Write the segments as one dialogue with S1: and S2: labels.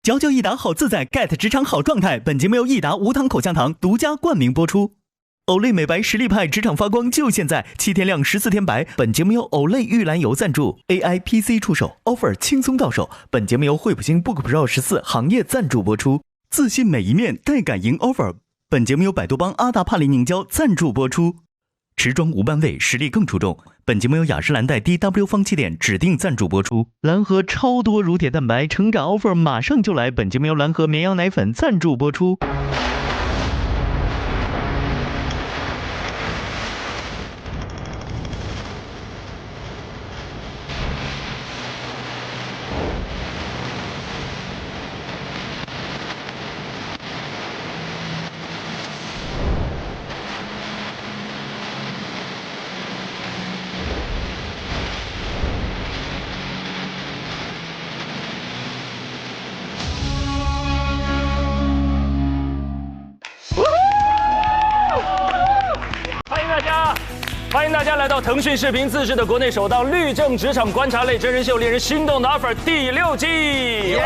S1: 嚼嚼益达好自在 ，get 职场好状态。本节目由益达无糖口香糖独家冠名播出。Olay 美白实力派，职场发光就现在，7天亮14天白。本节目由 Olay 玉兰油赞助 ，AI PC 出手 ，offer 轻松到手。本节目由惠普星 Book Pro 14行业赞助播出。自信每一面，带感赢 offer。本节目由百度邦阿达帕林凝胶赞助播出。持妆无班味，实力更出众。本节目由雅诗兰黛 DW 方气垫指定赞助播出。蓝河超多乳铁蛋白成长 offer 马上就来。本节目由蓝河绵羊奶粉赞助播出。
S2: 欢迎大家来到腾讯视频自制的国内首档律政职场观察类真人秀，令人心动的 offer 第6季。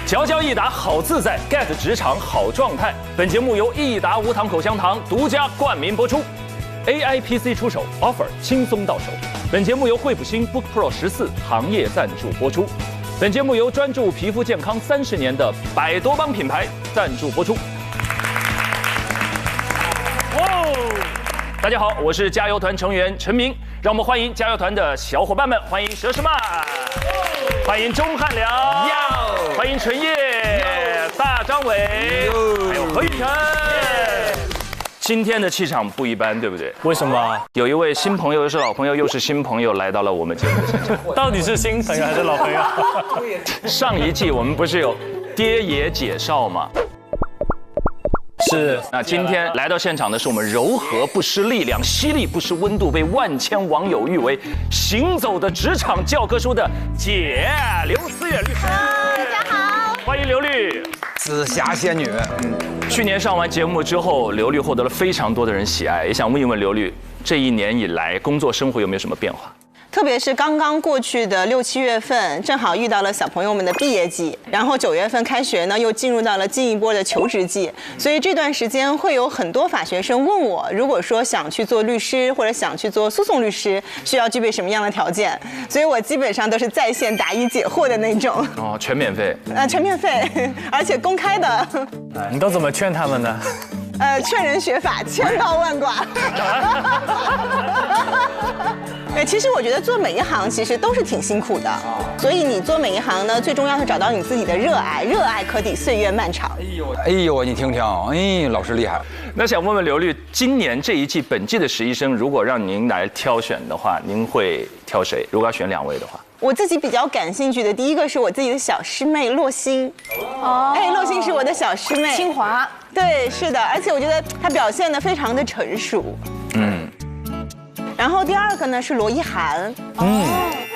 S2: 嚼嚼益达好自在 ，get 职场好状态。本节目由益达无糖口香糖独家冠名播出。AI PC 出手 ，offer 轻松到手。本节目由惠普星 Book Pro 14行业赞助播出。本节目由专注皮肤健康30年的百多邦品牌赞助播出。大家好，我是加油团成员陈明，让我们欢迎加油团的小伙伴们，欢迎佘诗曼，欢迎钟汉良，欢迎陈烨，大张伟，还有何雨辰。今天的气场不一般，对不对？
S3: 为什么？
S2: 有一位新朋友，又是老朋友，又是新朋友，来到了我们节目的现场。
S3: 到底是新朋友还是老朋友？
S2: 上一季我们不是有爹爷介绍吗？是，那今天来到现场的是我们柔和不失力量、犀利不失温度，被万千网友誉为行走的职场教科书的姐刘思远律师。
S4: 大家好，
S2: 欢迎刘律，
S5: 紫霞仙女。
S2: 去年上完节目之后，刘律获得了非常多的人喜爱，也想问一问刘律，这1年以来工作生活有没有什么变化？
S4: 特别是刚刚过去的6、7月份，正好遇到了小朋友们的毕业季，然后9月份开学呢，又进入到了进一波的求职季，所以这段时间会有很多法学生问我，如果说想去做律师或者想去做诉讼律师，需要具备什么样的条件？所以我基本上都是在线答疑解惑的那种。
S2: 哦，全免费？
S4: 全免费，而且公开的。
S3: 你都怎么劝他们呢？
S4: 劝人学法，千刀万剐。其实我觉得做每一行其实都是挺辛苦的，所以你做每一行呢，最重要是找到你自己的热爱，热爱可抵岁月漫长。
S5: 哎呦，你听听，老师厉害。
S2: 那想问问刘律，今年这一季本季的实习生，如果让您来挑选的话，您会挑谁？如果要选2位的话，
S4: 我自己比较感兴趣的第一个是我自己的小师妹洛欣。洛欣是我的小师妹，
S6: 清华。
S4: 对，是的，而且我觉得她表现得非常的成熟。然后第2个呢是罗一涵，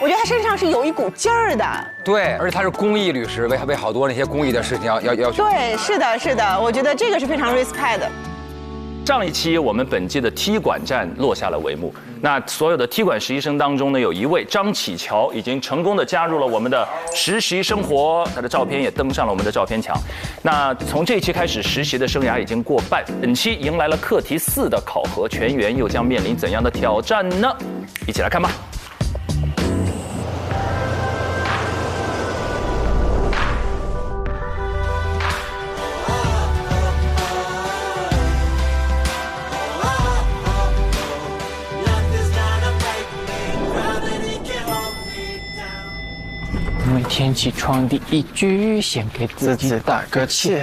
S4: 我觉得他身上是有一股劲儿的。
S5: 对，而且他是公益律师，为好多那些公益的事情要。
S4: 对，是的，我觉得这个是非常 respect 的。
S2: 上一期我们本季的踢馆战落下了帷幕，那所有的踢馆实习生当中呢，有一位张启乔已经成功的加入了我们的实习生活，他的照片也登上了我们的照片墙。那从这一期开始，实习的生涯已经过半，本期迎来了课题4的考核，全员又将面临怎样的挑战呢？一起来看吧。
S7: 每天起床第一句，先给自己打个气。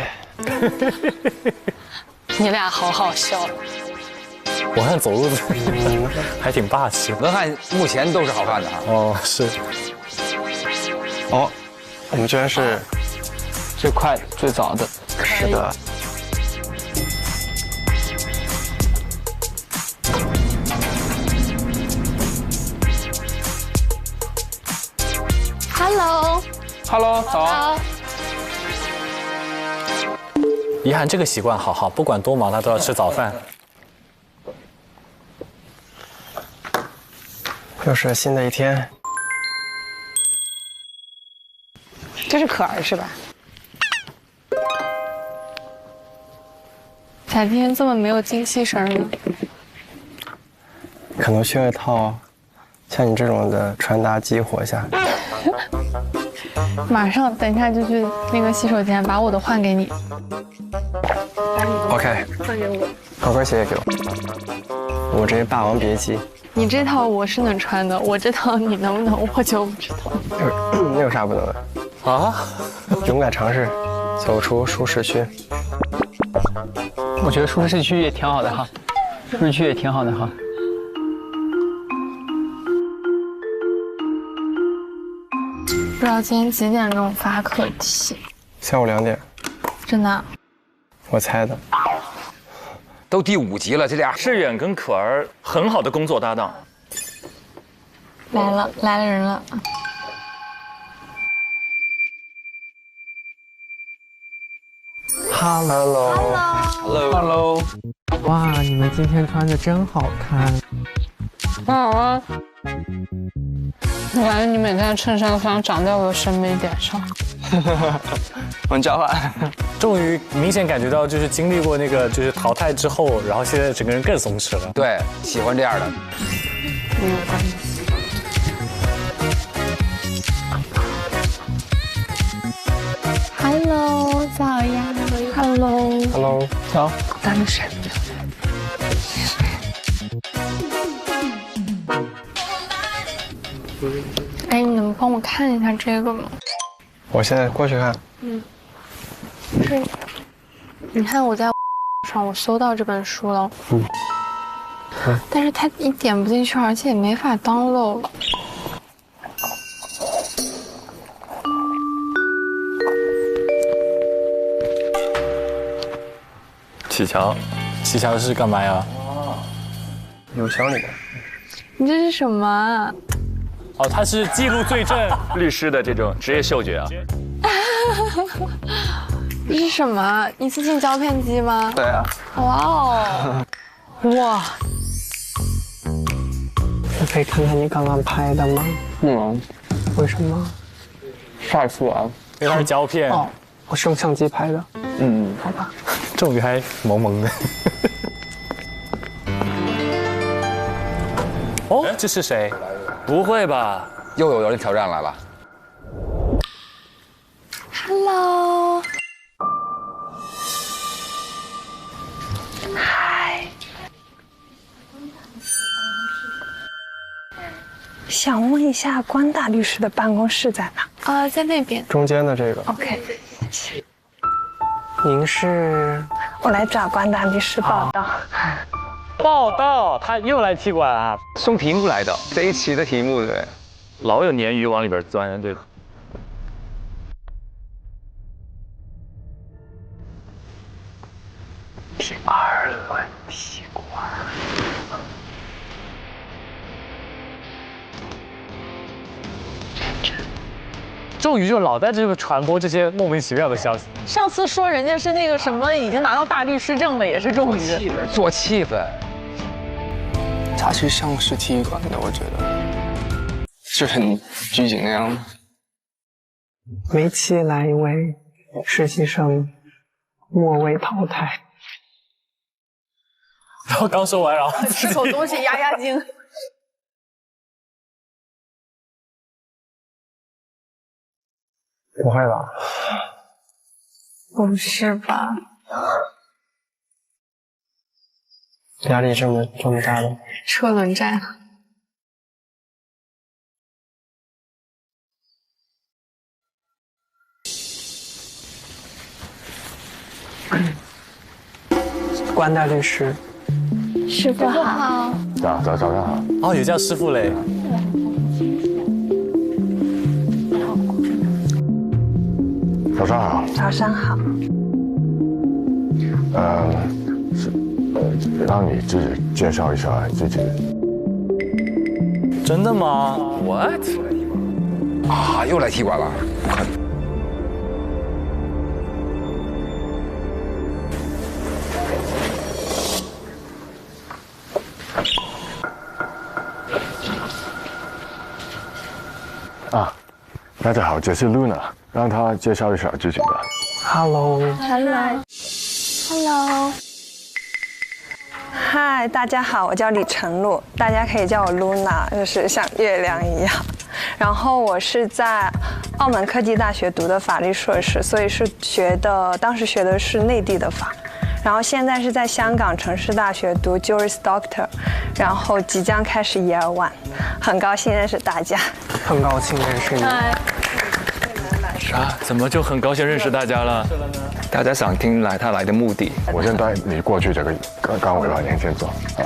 S6: 你俩好好笑。
S3: 我看走路还挺霸气。
S5: 文翰目前都是好看的哈。
S3: 哦，是。
S7: 哦，我们居然是最快最早的。是的。
S6: Hello，
S7: 早。
S3: 遗憾这个习惯好，不管多忙他都要吃早饭。
S7: 又是新的一天。
S6: 这是可儿是吧？咋今天这么没有精气神呢？
S7: 可能需要一套像你这种的传达机活下。
S6: 马上，等一下就去那个洗手间把我的换给你。
S7: OK，
S6: 换给我。
S7: 高跟鞋也给我。我这霸王别姬。
S6: 你这套我是能穿的，我这套你能不能我就不知道。
S7: 那有啥不能的？
S3: 啊，
S7: 勇敢尝试，走出舒适区。
S8: 我觉得舒适区也挺好的哈，舒适区也挺好的哈。
S6: 不知道今天几点钟发课题？
S7: 下午2点。
S6: 真的？
S7: 我猜的。
S5: 都第5集了，这俩
S2: 志远跟可儿很好的工作搭档。
S6: 来了人了。
S8: Hello。哇，你们今天穿的真好看。
S6: 好啊。我感觉你每件衬衫好像长在我的审美点上。
S8: 我们交换。
S3: 终于明显感觉到，就是经历过那个就是淘汰之后，然后现在整个人更松弛了。
S5: 对，喜欢这样的。
S6: 没有关系。Hello， 早呀。Hello。
S8: 早。
S6: 咱们谁？哎，你能帮我看一下这个吗？
S7: 我现在过去看。
S6: 这，你看我在上我搜到这本书了。但是它一点不进去，而且也没法 download 了。
S3: 启强是干嘛呀？
S7: 邮箱里面。
S6: 你这是什么啊？
S3: 哦，他是记录罪证
S2: 律师的这种职业嗅觉啊。
S6: 这是什么？一次性胶片机吗？
S7: 对啊。
S6: 哇哦！哇！
S8: 我可以看看你刚刚拍的吗？不能。为什么？晒出来了。
S3: 因为它是胶片。
S8: 哦，我是用相机拍的。好吧。
S3: 终于还萌萌的。哦，这是谁？
S2: 不会吧？
S5: 又有人挑战来了。
S6: Hello。
S9: 嗨。想问一下，关大律师的办公室在哪？
S6: 在那边。
S7: 中间的这个。
S9: OK。
S8: 您是？
S9: 我来找关大律师报道。
S8: 报道，他又来踢馆啊？送题目来的，这一期的题目对。
S2: 老有鲶鱼往里边钻，这个。
S8: 2轮踢馆。终于就老在这个传播这些莫名其妙的消息。
S10: 上次说人家是那个什么已经拿到大律师证的，也是终于
S5: 做气氛。
S7: 它其实像是踢馆的，我觉得，就很拘谨那样。
S8: 每期来一位实习生，末位淘汰。
S3: 然后刚说完，然后
S10: 吃口东西压惊。
S7: 不会吧？
S6: 不是吧？
S7: 压力这么大的？
S6: 车轮战。
S8: 关大律师，
S6: 师傅好。
S3: 早上好。哦，有叫师傅嘞。
S11: 早上好。
S9: 早上好。
S11: 让你自己介绍一下自己。
S3: 真的吗
S5: ？What？ 啊，又来踢馆了。
S11: 大家好，这是 Luna， 让她介绍一下自己吧。
S8: Hello。
S9: 嗨，大家好，我叫李晨露，大家可以叫我 Luna， 就是像月亮一样。然后我是在澳门科技大学读的法律硕士，所以是当时学的是内地的法。然后现在是在香港城市大学读 Juris Doctor， 然后即将开始 Year One， 很高兴认识大家。
S8: 很高兴认识你。
S2: 啥？怎么就很高兴认识大家了？
S7: 大家想听他来的目的。
S11: 我先带你过去这个岗位吧，你先走啊。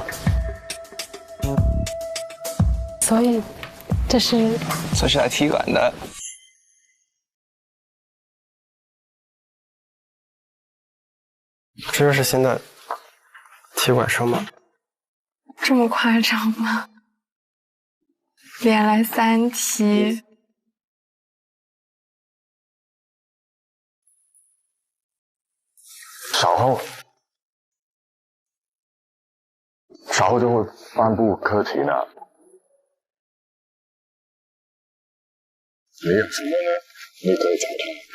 S6: 所以这是
S7: 来踢馆的。
S8: 这就是新的踢馆生吗？
S6: 这么夸张吗？连来3题。
S11: 稍后就会颁布课题呢。你有什么呢？你可以找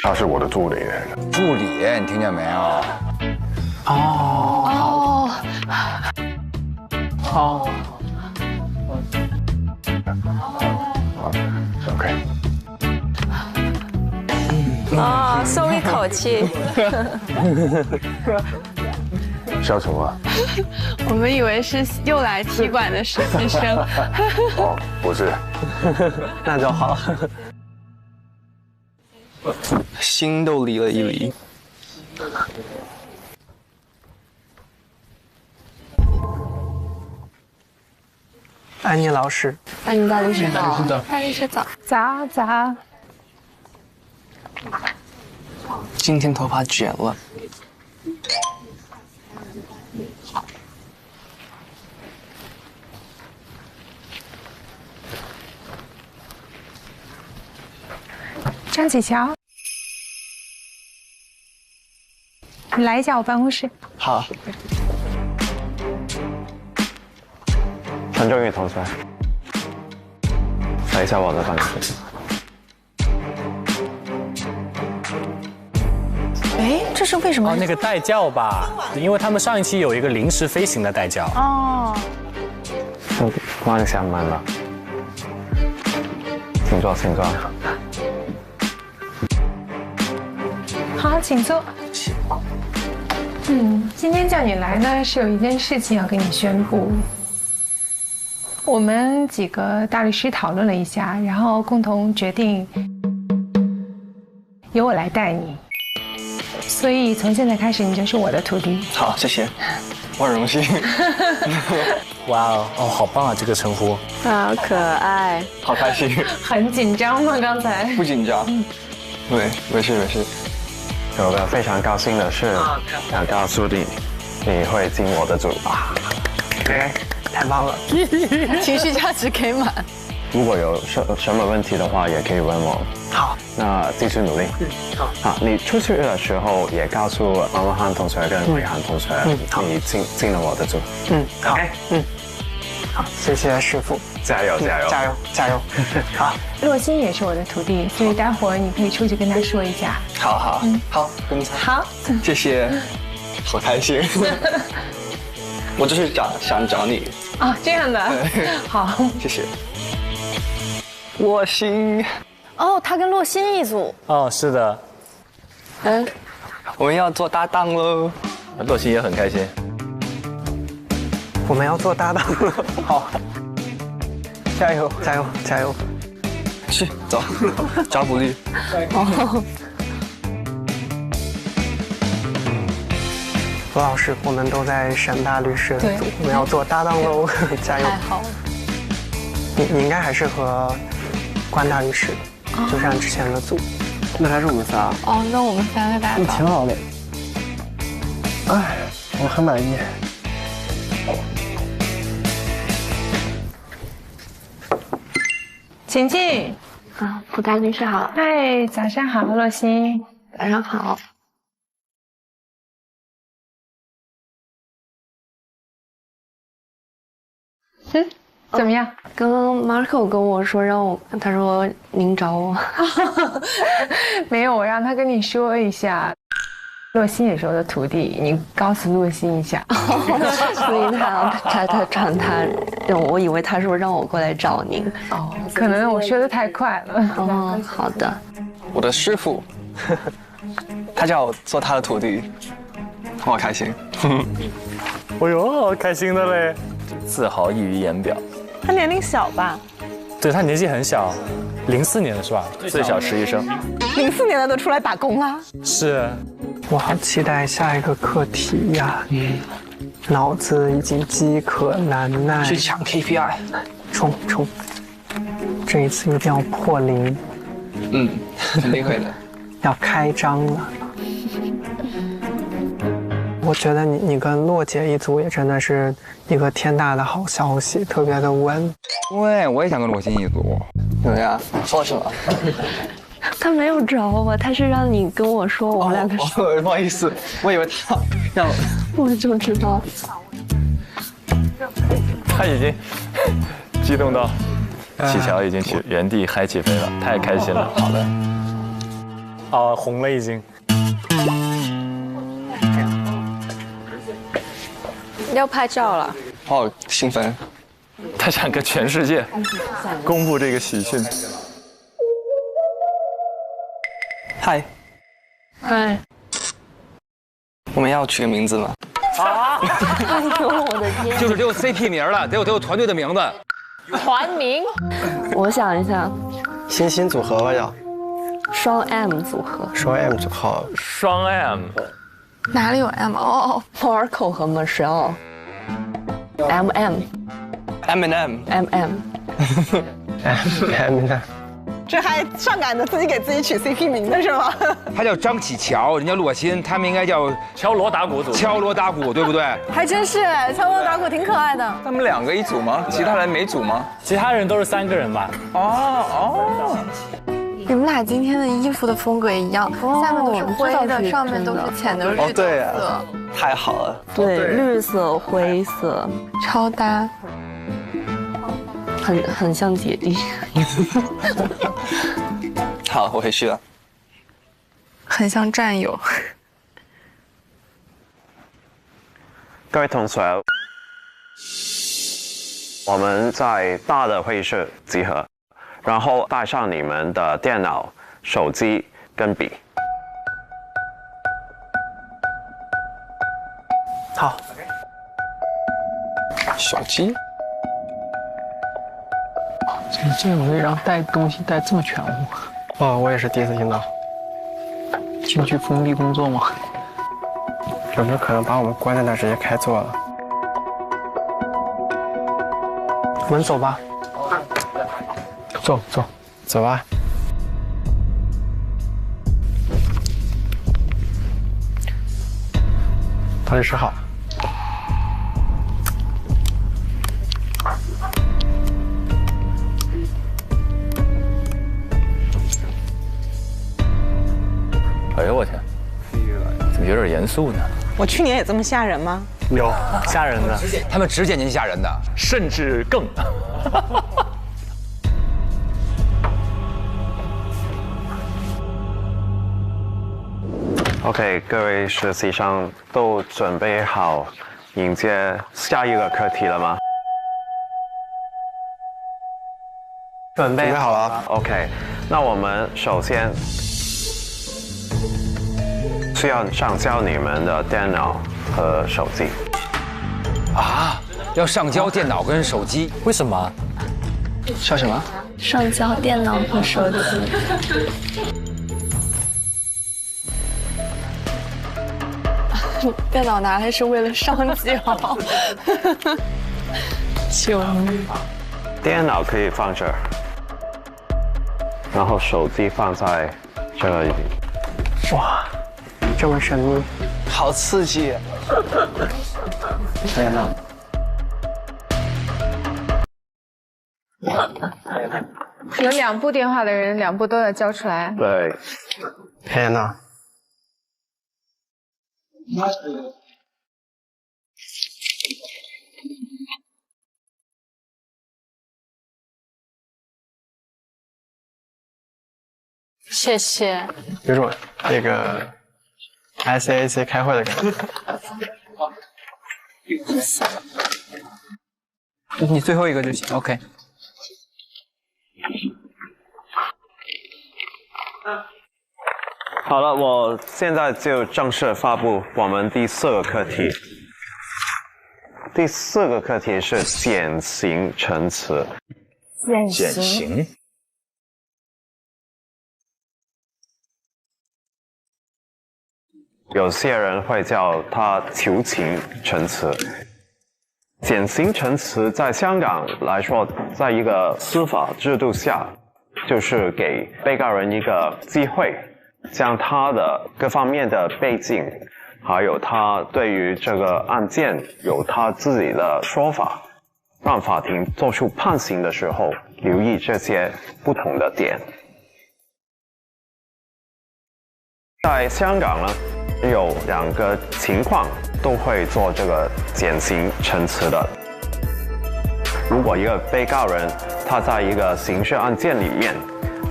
S11: 他，他是我的助理。
S5: 助理，你听见没有？
S6: 哦。
S11: OK。
S4: 哦，松一口气。
S11: 笑什么？
S6: 我们以为是又来踢馆的实习生。
S11: 哦，不是。
S8: 那就好。心都离了一离。安妮老师。
S6: 安妮大律师好。大律师早。早。
S7: 今天头发卷了。
S9: 张启乔，你来一下我办公室。
S8: 好。陈正宇同学，来一下我的办公室。
S9: 哎，这是为什么？
S3: 那个代教吧，因为他们上一期有一个临时飞行的代教。
S9: 哦。
S8: 关一下门了。请坐。
S9: 好，请坐。今天叫你来呢，是有一件事情要跟你宣布。我们几个大律师讨论了一下，然后共同决定由我来带你。所以从现在开始，你就是我的徒弟。
S7: 好，谢谢，我很荣幸。
S3: 哇哦，好棒啊，这个称呼。
S4: 好可爱。
S7: 好开心。
S9: 很紧张吗？刚才？
S7: 不紧张。对，没事。
S8: 有个非常高兴的事要告诉你，你会进我的组吧。OK， 太棒了。
S6: 情绪价值给满。
S8: 如果有什么问题的话，也可以问我。好，那继续努力。好，你出去的时候也告诉王文翰同学跟伟涵同学，你进了我的组。好。好，谢谢师傅。加油！好，洛欣也是我的徒弟，所以待会儿你可以出去跟他说一下。
S7: 好，跟你好，谢谢，好开心。我就是想找你。
S9: 啊，这样的。好，
S7: 谢谢。洛欣。
S4: 哦，他跟洛欣一组。
S3: 哦，是的。
S7: 我们要做搭档喽。
S2: 洛欣也很开心。
S8: 我们要做搭档了。好。加油！
S7: 去走，找补率。
S8: 罗老师，我们都在沈大律师的组，我们要做搭档喽！加油！
S6: 太好了。
S8: 你应该还是和关大律师，就是按之前的组。那还是我们仨。
S6: 哦，那我们3个搭档。
S8: 挺好的。哎，我很满意。
S9: 请进。
S6: 蒲大律师好。
S9: 嗨，早上好，洛欣。
S6: 早上好。
S10: 怎么样？
S6: 刚刚 Marco 跟我说他说您找我，
S10: 没有，我让他跟你说一下。洛心也是我的徒弟，你告诉洛心一下。
S6: 所以他传他，我以为他说让我过来找您。
S10: 哦，可能我说的太快了。
S6: 哦，好的。
S7: 我的师傅，他叫我做他的徒弟，我好开心。
S3: 哎呦，好开心的嘞！
S2: 自豪溢于言表。
S4: 他年龄小吧？
S3: 对他年纪很小，04年的是吧？
S2: 最小实习生。
S4: 04年的都出来打工啦。
S3: 是。
S12: 我好期待下一个课题呀！脑子已经饥渴难耐。
S7: 去抢 KPI，
S12: 冲！这一次一定要破0。
S7: 肯定会的。
S12: 要开张了。我觉得你跟洛姐一组也真的是一个天大的好消息，特别的稳。
S5: 对，我也想跟洛心一组。
S7: 怎么样？说什么？
S6: 他没有找我，他是让你跟我说我们两个。
S7: 不好意思，我以为他让
S6: 我就知道。
S2: 他已经激动到启乔已经去原地嗨起飞了，太开心了。好的。
S3: 哦，红了已经。
S6: 要拍照了。
S7: 好兴奋。
S2: 他想跟全世界公布这个喜讯。
S7: 嗨，我们要取个名字吗？
S6: 哎呦我的天！
S5: 就是得有 CP 名了，得有团队的名字。
S10: 团名？
S6: 我想一下，
S12: 新组合吧要。
S6: 双 M 组合。
S12: 双 M 组合。
S2: 双 M。
S6: 哪里有 M？ 哦 ，Marco 和 Michelle。M。
S4: 这还上赶着自己给自己取 CP 名的是吗？
S5: 他叫张启乔，人家洛心，他们应该叫
S2: 敲锣打鼓组。
S5: 敲锣打鼓，对不对？
S10: 还真是，敲锣打鼓挺可爱的。
S7: 他们2个一组吗？其他人没组吗？
S3: 其他人都是3个人吧？
S7: 哦。
S6: 你们俩今天的衣服的风格一样，下面都是灰的，上面都是浅的绿色。
S7: 对啊，太好了。
S6: 对，绿色、灰色，超搭。很像姐弟。
S7: 好，我回去了。
S6: 很像战友。
S8: 各位同学，我们在大的会议室集合，然后带上你们的电脑、手机跟笔。
S12: 好。
S7: 手机。
S12: 这个会让带东西带这么全乎？哦，我也是第一次听到。进去封闭工作吗？有没有可能把我们关在那直接开做了？我们走吧。走吧。陶律师好。
S2: 哎呦我天，怎么有点严肃呢？
S4: 我去年也这么吓人吗？
S3: 有吓人的，
S5: 他们直接您吓人的，
S2: 甚至更。
S8: OK， 各位实习生都准备好迎接下一个课题了吗？
S12: 准备好了。
S8: OK， 那我们首先需要上交你们的电脑和手机。
S5: 啊，要上交电脑跟手机？
S3: 为什么？
S7: 上什么？
S6: 上交电脑和手机。电脑拿来是为了上交。救命！
S8: 电脑可以放这儿，然后手机放在这里。
S12: 哇，这么神秘，
S7: 好刺激！天哪！
S10: 有2部电话的人，2部都要交出来。
S8: 对。
S12: 天哪！
S6: 谢谢。
S12: 有种那个 SAC 开会的感觉。
S5: 你最后一个就行 ，OK。
S8: 好了，我现在就正式发布我们第4个课题。第4个课题是减型陈词。
S2: 减型。
S8: 有些人会叫它求情陈词。减刑陈词在香港来说，在一个司法制度下，就是给被告人一个机会，将他的各方面的背景，还有他对于这个案件有他自己的说法，让法庭做出判刑的时候留意这些不同的点。在香港呢，有2个情况都会做这个减刑陈词的。如果一个被告人他在一个刑事案件里面，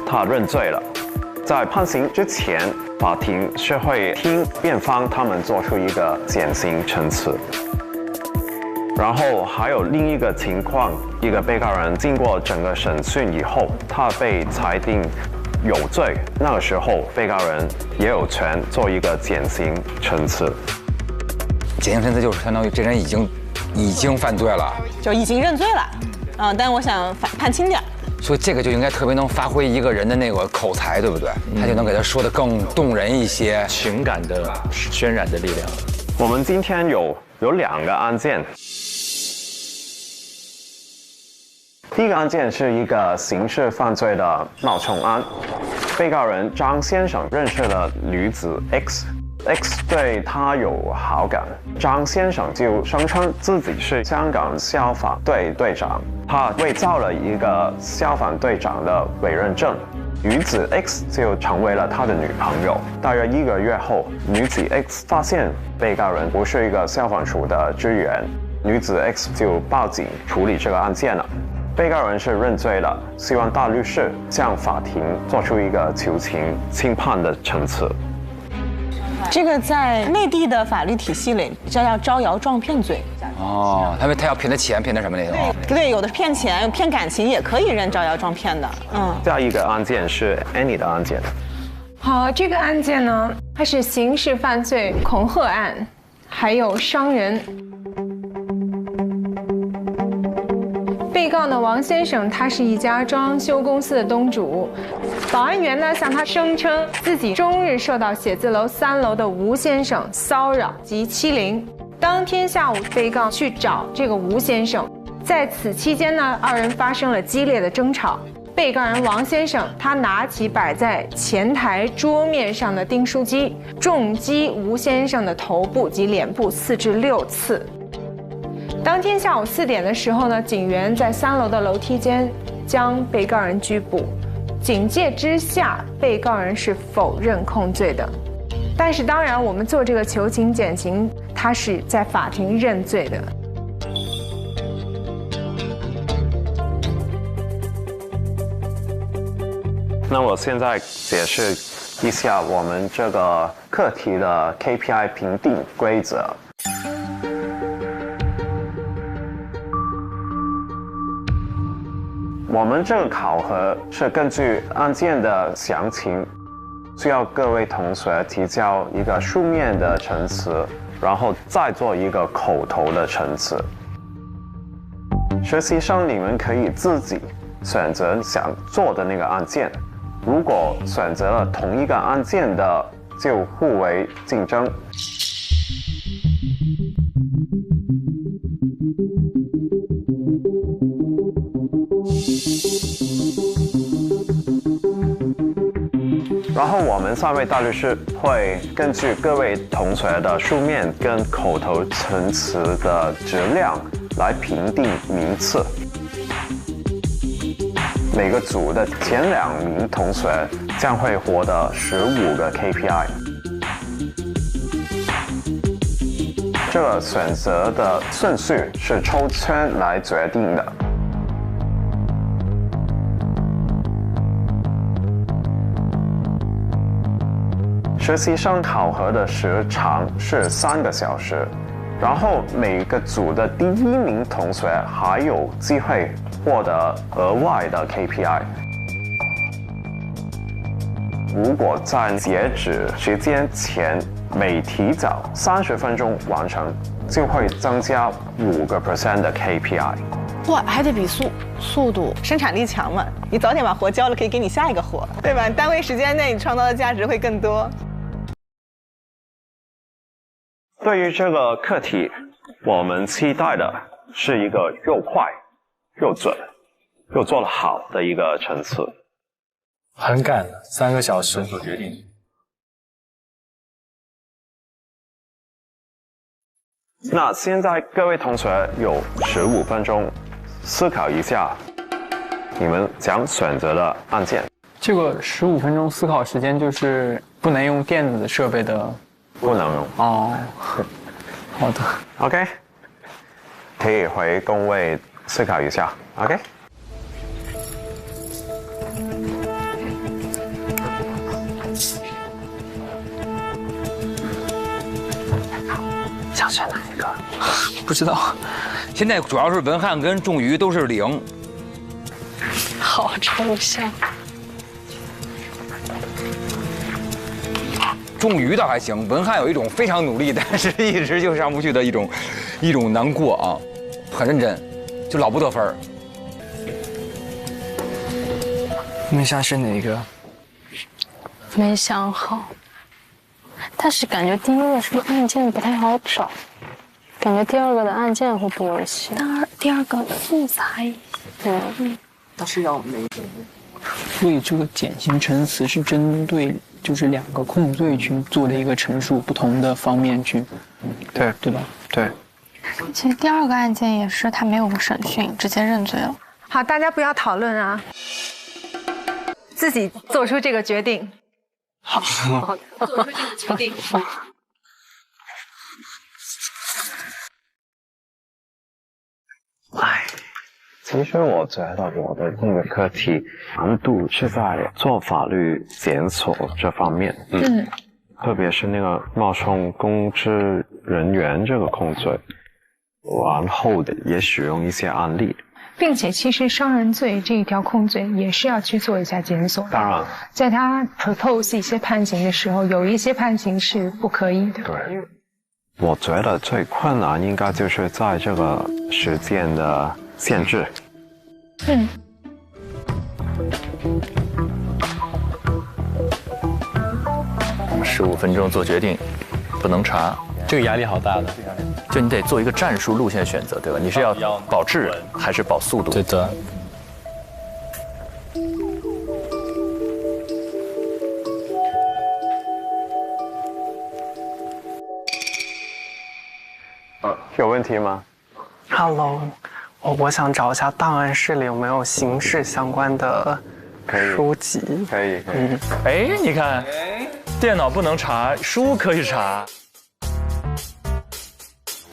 S8: 他认罪了，在判刑之前，法庭是会听辩方他们做出一个减刑陈词。然后还有另一个情况，一个被告人经过整个审讯以后，他被裁定有罪，那个时候被告人也有权做一个减刑陈词。
S5: 减刑陈词就是相当于这人已经犯罪了，
S4: 就已经认罪了，但我想判轻点。
S5: 所以这个就应该特别能发挥一个人的那个口才，对不对？他就能给他说的更动人一些，
S2: 情感的渲染的力量。
S8: 我们今天有2个案件。第一个案件是一个刑事犯罪的冒充案，被告人张先生认识了女子 X 对他有好感，张先生就声称自己是香港消防队队长，他伪造了一个消防队长的委任证，女子 X 就成为了他的女朋友。大约1个月后，女子 X 发现被告人不是一个消防署的职员，女子 X 就报警处理这个案件了。被告人是认罪了，希望大律师向法庭做出一个求情轻判的陈词。
S4: 这个在内地的法律体系里叫招摇撞骗罪。
S5: 哦，他要骗他钱，骗他什么那种？
S4: 对，有的骗钱、骗感情也可以认招摇撞骗的。
S8: 下一个案件是 Annie 的案件。
S10: 好，这个案件呢，它是刑事犯罪恐吓案，还有伤人。被告呢，王先生，他是一家装修公司的东主。保安员呢，向他声称自己终日受到写字楼3楼的吴先生骚扰及欺凌。当天下午，被告去找这个吴先生，在此期间呢，2人发生了激烈的争吵。被告人王先生，他拿起摆在前台桌面上的订书机，重击吴先生的头部及脸部4至6次。当天下午4点的时候呢，警员在3楼的楼梯间将被告人拘捕。警戒之下，被告人是否认控罪的。但是当然，我们做这个求情减刑，他是在法庭认罪的。
S8: 那我现在解释一下我们这个课题的 KPI 评定规则。我们这个考核是根据案件的详情，需要各位同学提交一个书面的陈词，然后再做一个口头的陈词。实习生你们可以自己选择想做的那个案件，如果选择了同一个案件的，就互为竞争。然后我们3位大律师会根据各位同学的书面跟口头陈词的质量来评定名次。每个组的前2名同学将会获得15个 KPI。这个选择的顺序是抽签来决定的。实习生考核的时长是3个小时，然后每个组的第1名同学还有机会获得额外的 KPI。如果在截止时间前每提早30分钟完成，就会增加5% 的 KPI。
S4: 哇，还得比速度，生产力强嘛。你早点把活交了，可以给你下一个活，对吧？单位时间内你创造的价值会更多。
S8: 对于这个课题，我们期待的是一个又快又准又做得好的一个层次。
S3: 很赶，3个小时做决定。
S8: 那现在各位同学有15分钟思考一下你们想选择的案件。
S12: 这个15分钟思考时间就是不能用电子设备的，
S8: 不能用
S12: 哦。好的
S8: ，OK， 可以回工位思考一下 ，OK。
S12: 想选哪一个？不知道。
S5: 现在主要是文翰跟仲瑜都是0。
S6: 好抽象。
S5: 仲瑜倒还行，文翰有一种非常努力，但是一直就上不去的一种难过啊，很认真，就老不得分儿。
S12: 你想选哪一个？
S6: 没想好，但是感觉第一个是不是案件不太好找？感觉第2个的案件会多一些。第二个复杂一些。
S12: 但是要每个。所以这个减刑陈词是针对就是2个控罪去做的一个陈述，不同的方面去，对吧？对。
S6: 其实第2个案件也是他没有审讯，直接认罪了。
S10: 好，大家不要讨论啊，自己做出这个决定。
S6: 好，做出这个决定。
S8: 其实我觉得我的那个课题难度是在做法律检索这方面，特别是那个冒充公职人员这个控罪，然后也使用一些案例。
S10: 并且其实伤人罪这一条控罪也是要去做一下检索。
S8: 当然，
S10: 在他 propose 一些判刑的时候，有一些判刑是不可以的。
S8: 对。我觉得最困难应该就是在这个时间的限制。
S2: 15分钟做决定，不能查，
S3: 这个压力好大的。
S2: 就你得做一个战术路线选择，对吧？你是要保质还是保速度？
S3: 对的。
S8: 有问题吗
S12: ？Hello， 我想找一下档案室里有没有刑事相关的书籍。
S8: 可以。
S2: 哎，你看，电脑不能查，书可以查。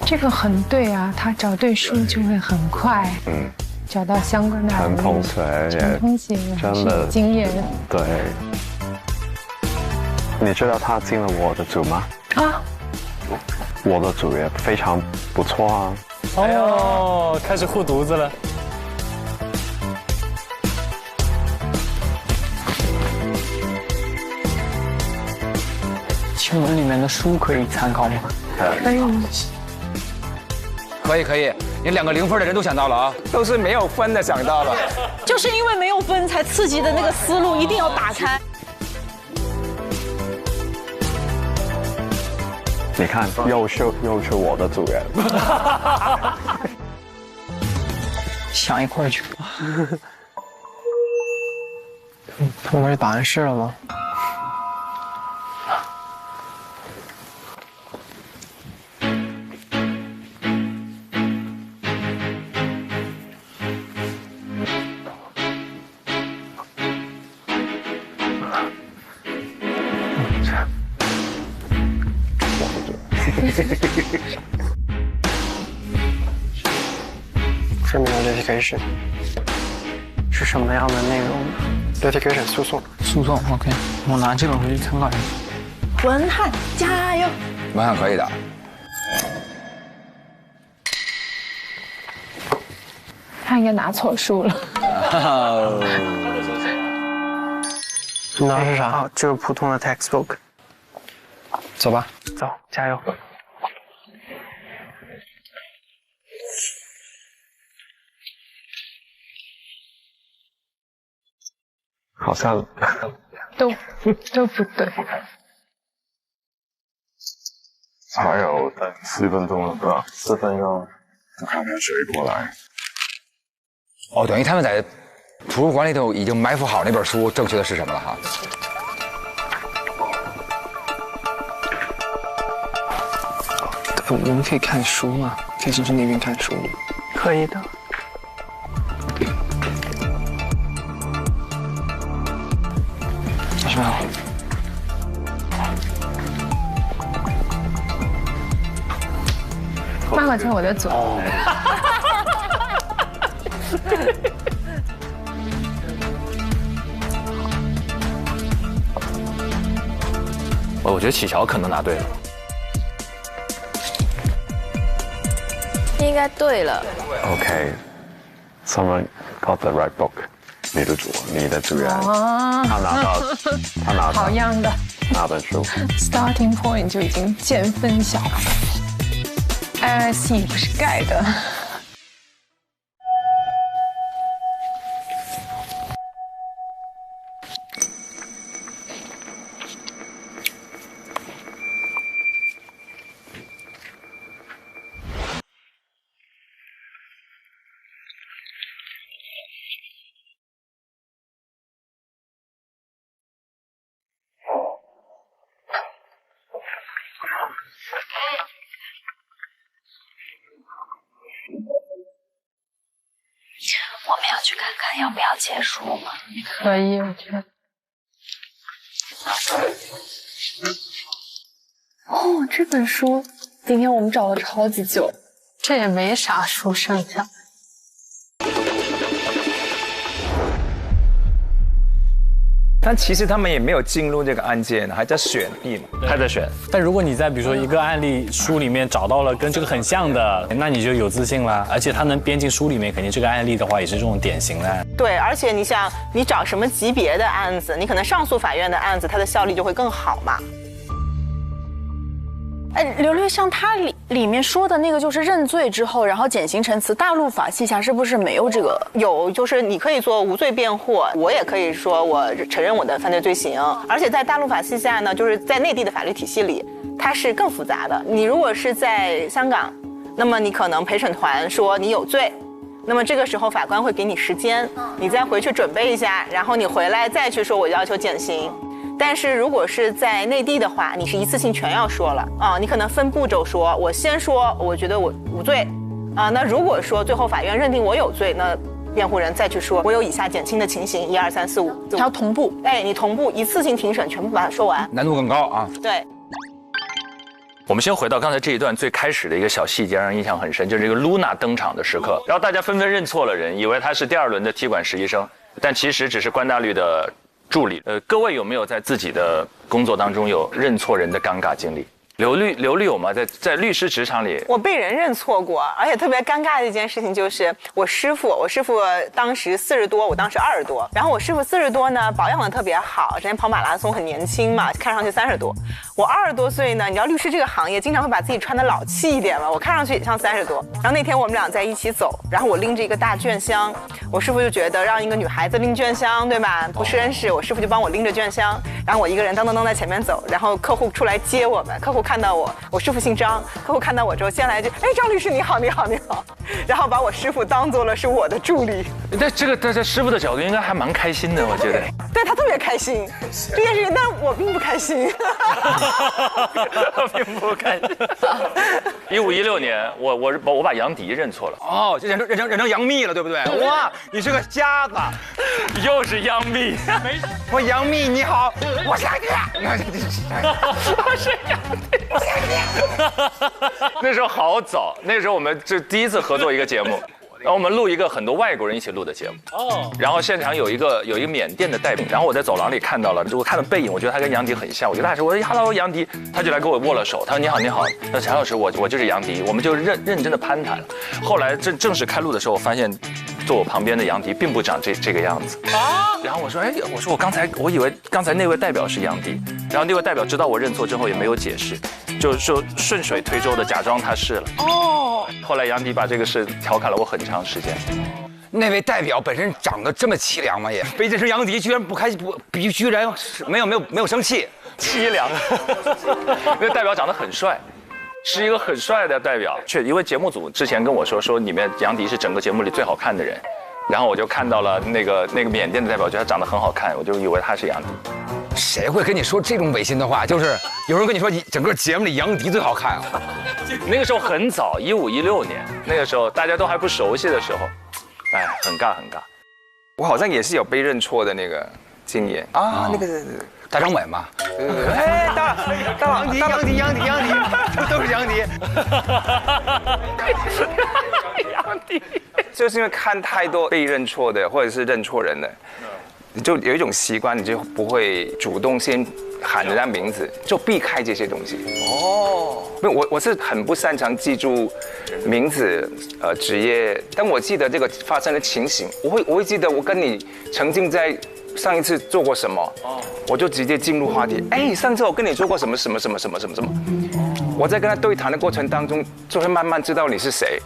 S10: 这个很对啊，他找对书就会很快，找到相关的
S8: 陈同学也真的
S10: 经验。
S8: 对，你知道他进了我的组吗？
S10: 啊。
S8: 我的组也非常不错啊！
S3: 哦，开始护犊子了。
S12: 请问里面的书可以参考吗？
S5: 可以，你2个0分的人都想到了啊，都是没有分的想到了。
S4: 就是因为没有分，才刺激的那个思路一定要打开。
S8: 你看，又是我的组员，
S12: 想一块儿去。他们去档案室了吗？criminal litigation 是什么样的内容 ？litigation 诉讼。OK， 我拿这本回去参考一下。
S13: 文翰加油！
S5: 文翰可以的。
S10: 他应该拿错书了。
S12: 你拿的是啥？就是普通的 textbook。走吧，走，加油！
S11: 好像
S10: 都不对。
S11: 还有4分钟了，对吧？4分钟，看看谁过来。
S5: 哦，等于他们在图书馆里头已经埋伏好那本书正确的是什么了哈。
S12: 我们可以看书吗？可以去那边看书吗？可以的。早上好。
S10: 妈妈在我的左。
S2: 我觉得启乔可能拿对了。
S6: 应该对了。
S8: Okay, someone got the right book. 你的组员，他拿到
S10: 好样的。
S8: 那本书
S10: Starting point 就已经见分晓。IRC 不是盖的。
S6: 我们要去看看要不要结束吗？
S10: 可以，我觉得。
S6: 哦，这本书今天我们找了超级久，
S10: 这也没啥书剩下。
S14: 但其实他们也没有进入这个案件，还在选币嘛，
S2: 还在选。
S3: 但如果你在比如说一个案例书里面找到了跟这个很像的，那你就有自信了。而且它能编进书里面，肯定这个案例的话也是这种典型的案。
S4: 对，而且你想，你找什么级别的案子，你可能上诉法院的案子，它的效率就会更好嘛。
S13: 刘律像他里面说的那个，就是认罪之后，然后减刑陈词，大陆法系下是不是没有这个？
S4: 有，就是你可以做无罪辩护，我也可以说我承认我的犯罪罪行。而且在大陆法系下呢，就是在内地的法律体系里，它是更复杂的。你如果是在香港，那么你可能陪审团说你有罪，那么这个时候法官会给你时间，你再回去准备一下，然后你回来再去说我要求减刑。但是如果是在内地的话，你是一次性全要说了啊，你可能分步骤说，我先说我觉得我无罪啊，那如果说最后法院认定我有罪，那辩护人再去说我有以下减轻的情形，1、2、3、4、5，
S13: 它要同步，
S4: 哎，你同步一次性庭审全部把它说完，
S5: 难度更高啊。
S4: 对。
S2: 我们先回到刚才这一段最开始的一个小细节，让人印象很深，就是这个露娜登场的时刻，然后大家纷纷认错了人，以为他是第2轮的踢馆实习生，但其实只是关大律的助理。各位有没有在自己的工作当中有认错人的尴尬经历？刘律有吗？在律师职场里，
S4: 我被人认错过，而且特别尴尬的一件事情就是我师傅当时40多，我当时20多，然后我师傅40多呢，保养的特别好，之前跑马拉松很年轻嘛，看上去30多。我20多岁呢，你知道律师这个行业经常会把自己穿得老气一点嘛，我看上去也像30多。然后那天我们俩在一起走，然后我拎着一个大卷箱，我师傅就觉得让一个女孩子拎卷箱，对吧？不绅士，我师傅就帮我拎着卷箱，然后我一个人噔噔噔在前面走，然后客户出来接我们，客户看到我师傅姓张，客户看到我之后先来一句，哎，张律师你好，你好，你好，然后把我师傅当做了是我的助理。
S2: 在师傅的角度应该还蛮开心的，我觉得。
S4: 对，他特别开心这件事情，但我并不开心。
S2: 并不开心。15、16年，我把杨迪认错了。
S5: 哦，就认成杨幂了，对不对？哇，你是个瞎子，
S2: 又是杨幂。
S5: 我杨幂你好，我是杨迪。
S2: 我是杨迪，我是杨迪。那时候好早，那时候我们就第一次合作一个节目。然后我们录一个很多外国人一起录的节目。然后现场有一个缅甸的代表，然后我在走廊里看到了，我看到背影，我觉得他跟杨迪很像，我就大声我说 “Hello， 杨迪”，他就来跟我握了手，他说“你好，你好”，那陈老师，我就是杨迪，我们就认真的攀谈了。后来正式开录的时候，我发现坐我旁边的杨迪并不长这个样子啊。然后我说我以为刚才那位代表是杨迪，然后那位代表知道我认错之后也没有解释，就顺水推舟的假装他是了。后来杨迪把这个事调侃了我很长时间。
S5: 那位代表本身长得这么凄凉吗？也被认成杨迪，居然居然没有生气，
S2: 凄凉。那代表长得很帅，是一个很帅的代表。因为节目组之前跟我说里面杨迪是整个节目里最好看的人，然后我就看到了那个缅甸的代表，觉得他长得很好看，我就以为他是杨迪。
S5: 谁会跟你说这种违心的话？就是有人跟你说，整个节目里杨迪最好看啊。
S2: 那个时候很早，15、16年，那个时候大家都还不熟悉的时候，哎，很尬。
S14: 我好像也是有被认错的那个经验啊，那个
S5: 大张伟嘛。
S14: 哎，大杨迪，都是杨迪。杨迪，就是因为看太多被认错的，或者是认错人的。你就有一种习惯，你就不会主动先喊人家名字，就避开这些东西。我是很不擅长记住名字、职业，但我记得这个发生的情形，我会记得我跟你曾经在上一次做过什么，我就直接进入话题。哎，上次我跟你做过什么。我在跟他对谈的过程当中，就会慢慢知道你是谁。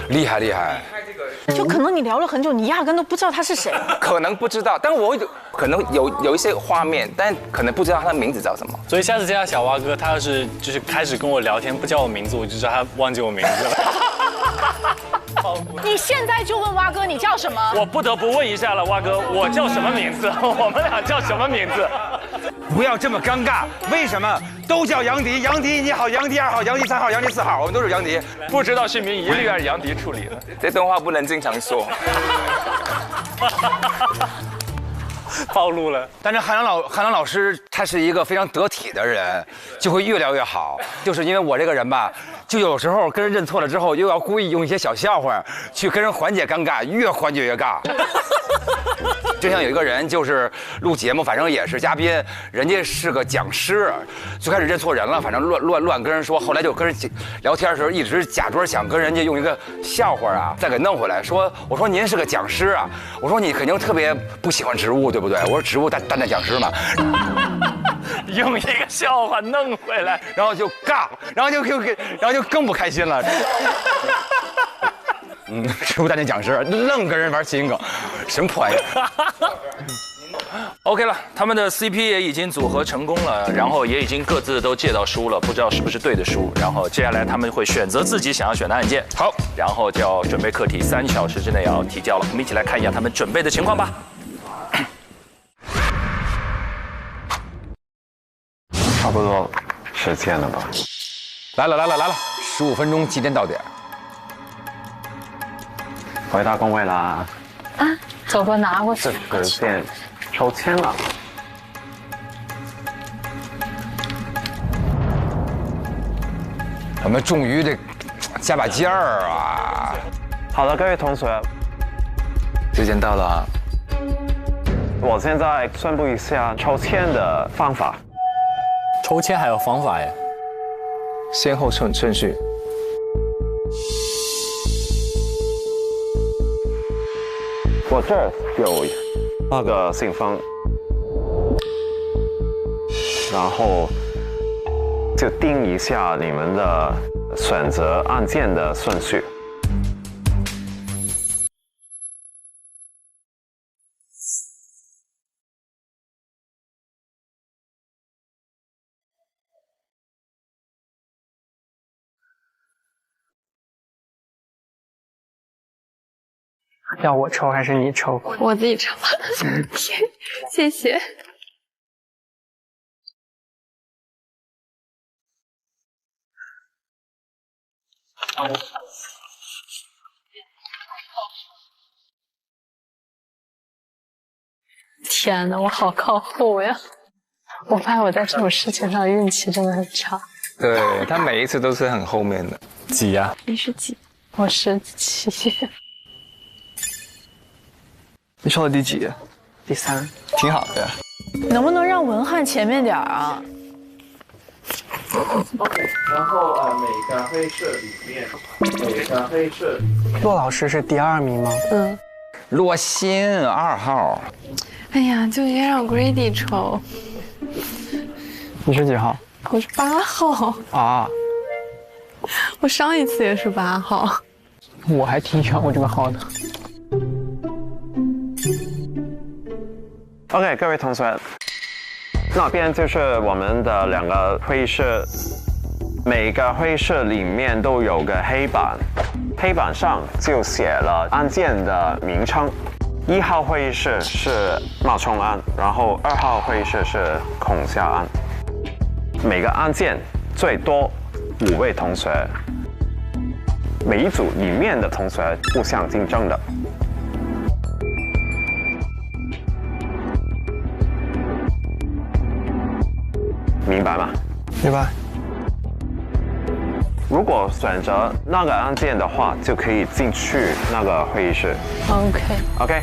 S5: 厉害。
S13: 就可能你聊了很久，你压根都不知道他是谁。
S14: 可能不知道，但我可能有一些画面，但可能不知道他的名字叫什么。
S3: 所以下次见到小蛙哥，他要是就是开始跟我聊天不叫我名字，我就知道他忘记我名字了。
S13: 你现在就问蛙哥你叫什么？
S2: 我不得不问一下了，蛙哥，我叫什么名字？我们俩叫什么名字？
S5: 不要这么尴尬，为什么都叫杨迪？杨迪你好，杨迪2号，杨迪3号，杨迪4号，我们都是杨迪。
S2: 不知道姓名一律按杨迪处理了。
S14: 这段话不能经常说。
S3: 暴露了。
S5: 但是韩良老师他是一个非常得体的人，就会越聊越好。就是因为我这个人吧，就有时候跟人认错了之后，又要故意用一些小笑话去跟人缓解尴尬，越缓解越尬。就像有一个人就是录节目，反正也是嘉宾，人家是个讲师，最开始认错人了，反正乱跟人说，后来就跟人聊天的时候一直假装想跟人家用一个笑话啊再给弄回来，我说您是个讲师啊，我说你肯定特别不喜欢植物对不对？我说植物担当讲师嘛。
S2: 用一个笑话弄回来，
S5: 然后就尬，然后就更不开心了。植物担当讲师愣跟人玩谐音梗，什么破玩意儿
S2: ？OK 了，他们的 CP 也已经组合成功了，然后也已经各自都借到书了，不知道是不是对的书。然后接下来他们会选择自己想要选的案件，
S5: 好，
S2: 然后就要准备课题，3小时之内要提交了。我们一起来看一下他们准备的情况吧。
S8: 差不多时间了吧？
S5: 来了，15分钟，几点到点？
S8: 回到工位啦。
S6: 啊，走过拿过去。
S8: 这时间抽签了。
S5: 我们终于得加把劲儿啊！
S8: 好的，各位同学，
S14: 时间到了。
S8: 我现在宣布一下抽签的方法。
S3: 抽签还有方法耶？
S14: 先后顺序。
S8: 我这儿有8个信封，然后就定一下你们的选择案件的顺序。
S12: 要我抽还是你抽？
S6: 我自己抽。谢谢。天哪，我好靠后呀！我发现我在这种事情上运气真的很差。
S14: 对，他每一次都是很后面的。
S3: 几呀？
S6: 你是几？我17。
S7: 你说的第几？
S12: 第3，
S7: 挺好的。
S13: 能不能让文翰前面点啊？
S15: OK， 然后每个会社里面，
S12: 骆老师是第2名吗？
S6: 嗯。
S5: 洛心2号。
S6: 哎呀，就应该让 Grady 抽。
S12: 你是几号？
S6: 我是8号。
S12: 啊。
S6: 我上一次也是8号。
S12: 我还挺喜欢我这个号的。
S8: OK， 各位同学，那边就是我们的2个会议室，每个会议室里面都有个黑板，黑板上就写了案件的名称。1号会议室是冒充案，然后2号会议室是恐吓案。每个案件最多5位同学，每一组里面的同学互相竞争的。 明白吗？
S12: 明白。
S8: 如果选择那个案件的话，就可以进去那个会议室。OK。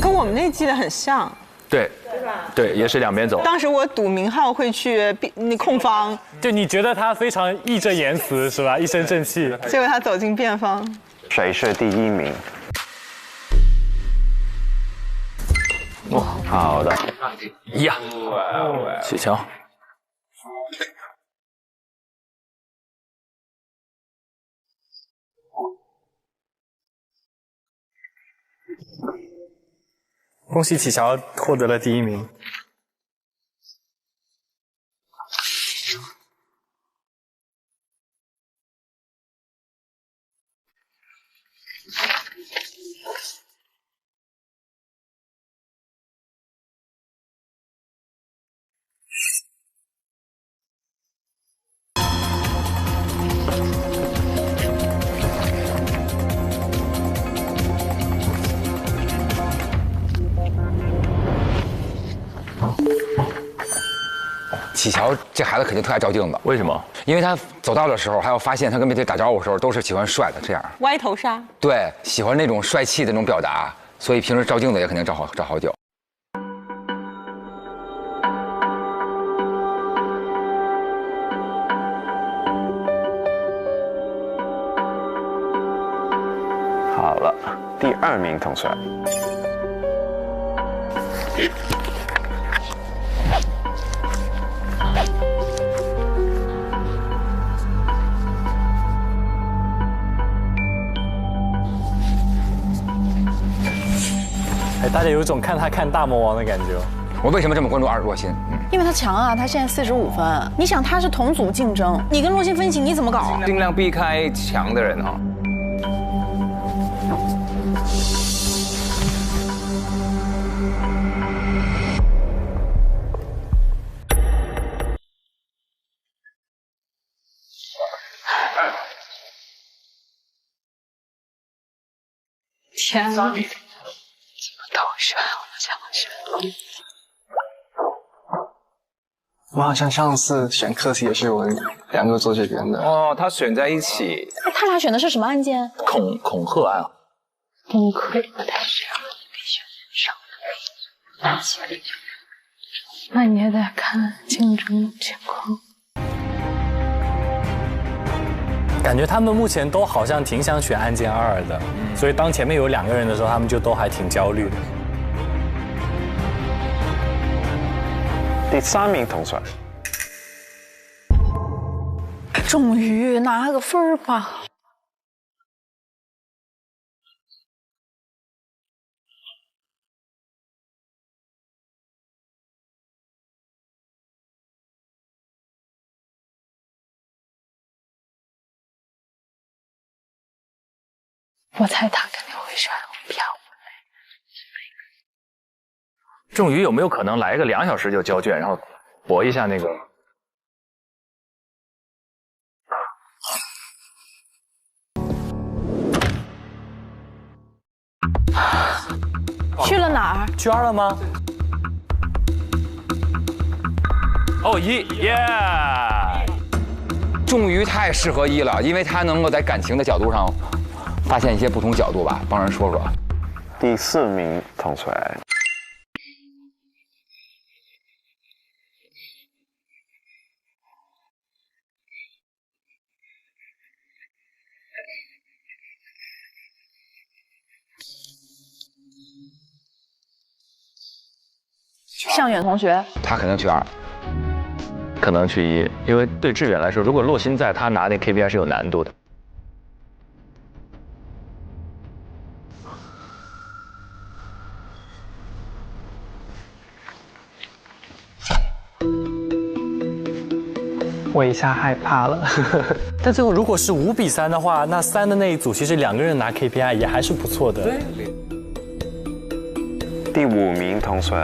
S4: 跟我们那记得很像。
S2: 对。对吧？对，也是两边走。
S4: 当时我赌明浩会去那控方，
S3: 就你觉得他非常义正言辞是吧？一身正气。
S4: 结果他走进辩方。
S8: 谁是第1名？好的。
S2: 呀，启乔。
S3: 恭喜启乔获得了第1名。
S5: 启乔这孩子肯定特爱照镜子，
S2: 为什么？
S5: 因为他走道的时候，还有发现他跟别人打招呼的时候，都是喜欢帅的这样。
S4: 歪头杀。
S5: 对，喜欢那种帅气的那种表达，所以平时照镜子也肯定照好久。
S8: 好了，第2名同学。
S3: 哎，大家有一种看他看大魔王的感觉。
S5: 我为什么这么关注若心？
S13: 因为他强啊，他现在45分。你想他是同组竞争，你跟若心分歧，你怎么搞？
S14: 尽量避开强的人啊。
S6: 天啊！ 都选我想选。
S7: 我好像上次选课题也是我们2个坐这边的。
S14: 哦，他选在一起。
S13: 哎，他俩选的是什么案件？
S2: 恐吓案。
S6: 崩溃不太适合上的。那你也得看竞争情况。
S3: 感觉他们目前都好像挺想选案件2的，所以当前面有2个人的时候，他们就都还挺焦虑的。
S8: 第3名同学，
S13: 终于拿个分儿吧。
S6: 我猜他肯定会选我，要
S2: 仲宇有没有可能来个2小时就交卷，然后搏一下那个？
S13: 去了哪儿？
S3: 去2了吗？
S2: 哦1，耶！
S5: 仲宇太适合1了，因为他能够在感情的角度上发现一些不同角度吧，帮人说说。
S8: 第4名同学。
S13: 向远同学，
S5: 他可能去2，
S2: 可能去1，因为对志远来说，如果洛鑫在，他拿那 KPI 是有难度的。
S12: 我一下害怕了。
S3: 但最后如果是5比3的话，那3的那一组其实2个人拿 KPI 也还是不错的。对。
S8: 第5名同学。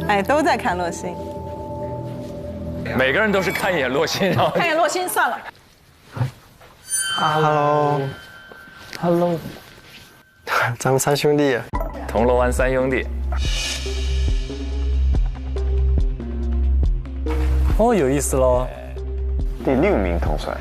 S4: 哎，都在看洛鑫，
S2: 每个人都是看一眼洛鑫，然后
S13: 看一眼洛鑫算了。
S12: Hello，咱们3兄弟，
S2: 铜锣湾3兄弟。
S3: 哦，有意思喽。
S8: 第6名同学。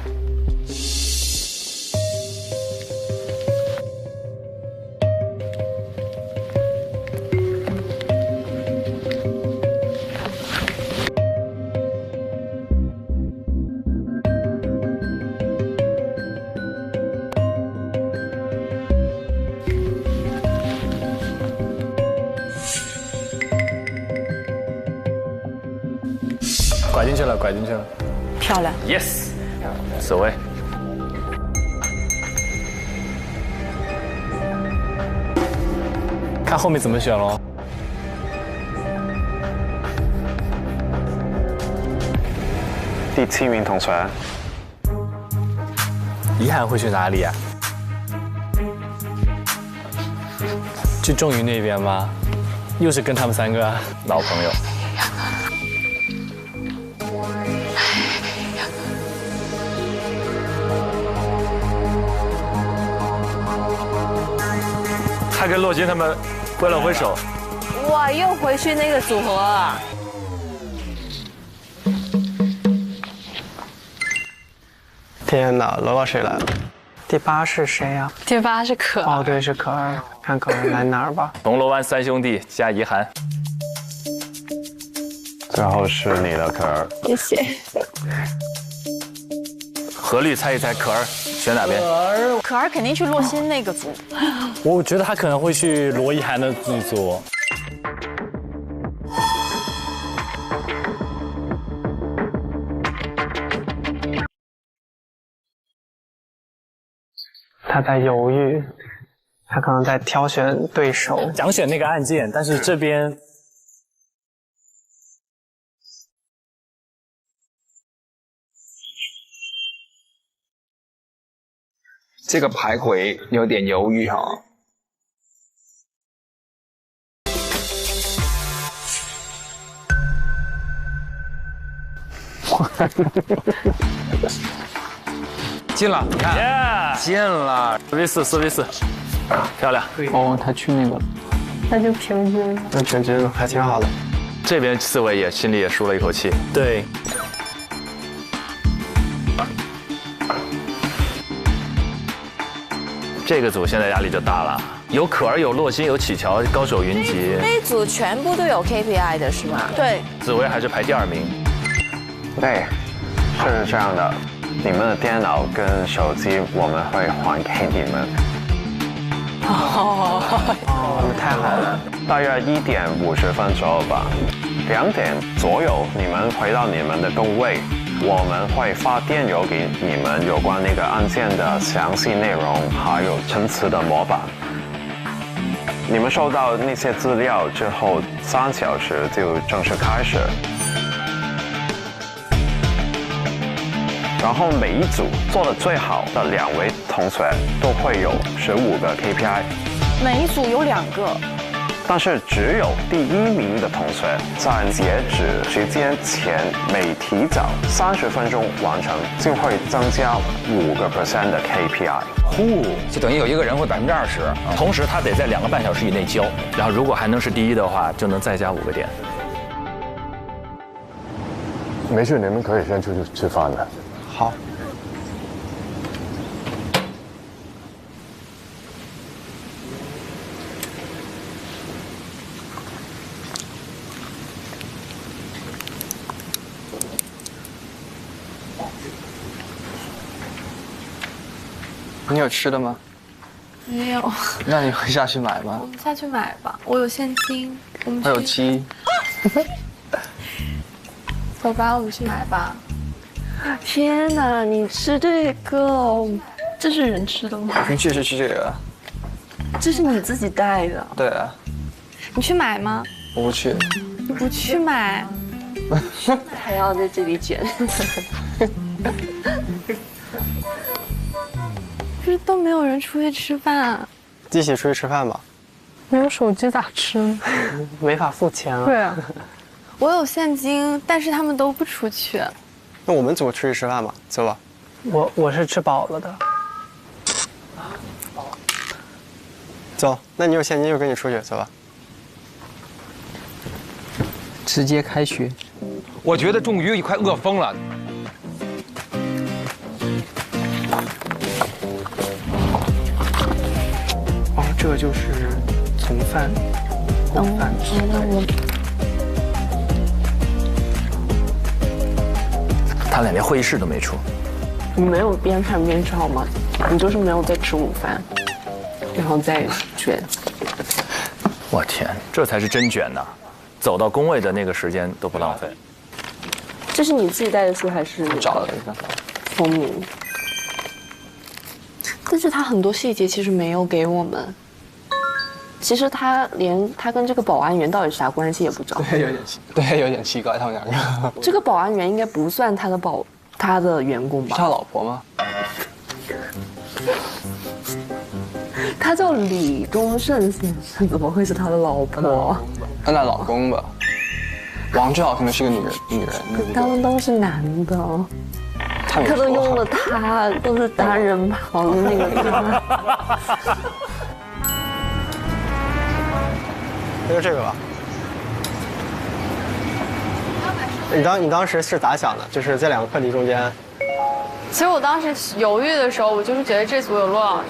S3: 拐进去了，拐进去了，
S13: 漂亮
S2: ，yes， 紫薇，
S3: 看后面怎么选喽。
S8: 第7名同学，
S3: 遗憾会去哪里啊？去仲云那边吗？又是跟他们3个
S2: 老朋友。他跟洛鑫他们挥了挥手，
S13: 哇，又回去那个组合啊！
S12: 天哪，罗老师来了。第8是谁呀？
S6: 第8是可儿。
S12: 哦，对，是可儿。看可儿来哪儿吧。
S2: 铜锣湾3兄弟加遗憾。
S8: 最后是你的可儿。
S6: 谢谢。
S2: 何律猜一猜，可儿选哪边？
S13: 可儿肯定去洛鑫那个组。
S3: 我觉得他可能会去罗一涵的剧组。
S12: 他在犹豫，他可能在挑选对手，
S3: 想选那个案件，但是这边
S14: 这个徘徊有点犹豫哈。进了，你看，进了
S2: ，4v4，4v4，漂亮。
S12: 哦，他去那个，
S6: 那就平均了。
S12: 那平均还挺好的。
S2: 这边4位也心里也舒了一口气。
S3: 对。
S2: 这个组现在压力就大了，有可儿，有洛鑫，有启乔，高手云集。
S13: 这一组全部都有 KPI 的是吗？对。
S2: 紫薇还是排第2名。
S8: 对，是这样的，你们的电脑跟手机我们会还给你们。
S12: 哦，太好了。
S8: 大约1点50分左右吧，2点左右你们回到你们的工位。我们会发电邮给你们有关那个案件的详细内容，还有陈词的模板。你们收到那些资料之后，3小时就正式开始。然后每一组做的最好的2位同学都会有15个 KPI。
S13: 每一组有2个。
S8: 但是只有第1名的同学在截止时间前每提早30分钟完成，就会增加5% 的 KPI。
S5: 就等于有一个人会20%，
S2: 同时他得在2个半小时以内交，然后如果还能是第1的话，就能再加5个点。
S11: 没事，你们可以先出去吃饭的。
S12: 好。你有吃的吗？
S6: 没有。
S12: 那你会下去买吗？
S6: 我们下去买吧，我有现金。我们
S12: 还有鸡。
S6: 走吧，我们去买吧。
S16: 天哪，你吃这个，这是人吃的吗？
S12: 你确实吃这个。
S16: 这是你自己带的。
S12: 对啊。
S6: 你去买吗？
S12: 我不去。
S6: 你不去买？
S16: 还要在这里卷。
S6: 就是都没有人出去吃饭。
S12: 一起出去吃饭吧。
S6: 没有手机咋吃呢？
S12: 没法付钱啊。
S6: 对啊。我有现金，但是他们都不出去。
S12: 那我们组出去吃饭吧，走吧。我是吃饱了的。走，那你有现金就跟你出去，走吧。直接开学。
S5: 我觉得终于快饿疯了。
S12: 哦，这就是从饭、后饭。
S2: 他俩连会议室都没出。
S16: 你没有边看边吃好吗？你就是没有在吃午饭，然后再卷。
S2: 我天，这才是真卷呐！走到工位的那个时间都不浪费。
S16: 这是你自己带的书还是？
S12: 找了一个
S16: 封面。但是他很多细节其实没有给我们。其实他跟这个保安员到底啥关系也不知道。
S12: 对，有点奇怪，他们两个。
S16: 这个保安员应该不算他的员工吧？
S12: 是他老婆吗？
S16: 他叫李忠胜先生，怎么会是他的老婆？
S12: 那老公吧。王志豪可能是个女人。
S16: 他们都是男的。他都用了他，都是单人旁的那个他。
S12: 那就这个吧。你当时是咋想的？就是这两个课题中间。
S6: 其实我当时犹豫的时候，我就是觉得这组有骆老师，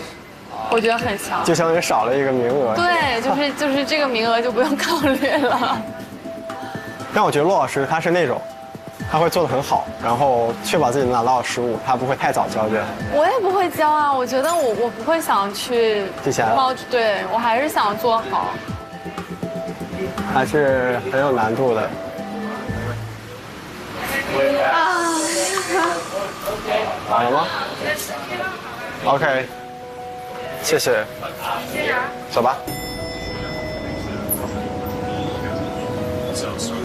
S6: 我觉得很强，
S12: 就相当于少了一个名额。
S6: 对，就是这个名额就不用考虑了。
S12: 但我觉得骆老师他是那种，他会做得很好，然后确保自己能拿到15，他不会太早交卷。
S6: 我也不会交啊，我觉得我不会想去
S12: 提前，
S6: 对我还是想做好。
S12: 还是很有难度的。完了吗 ？OK， 谢谢。走吧。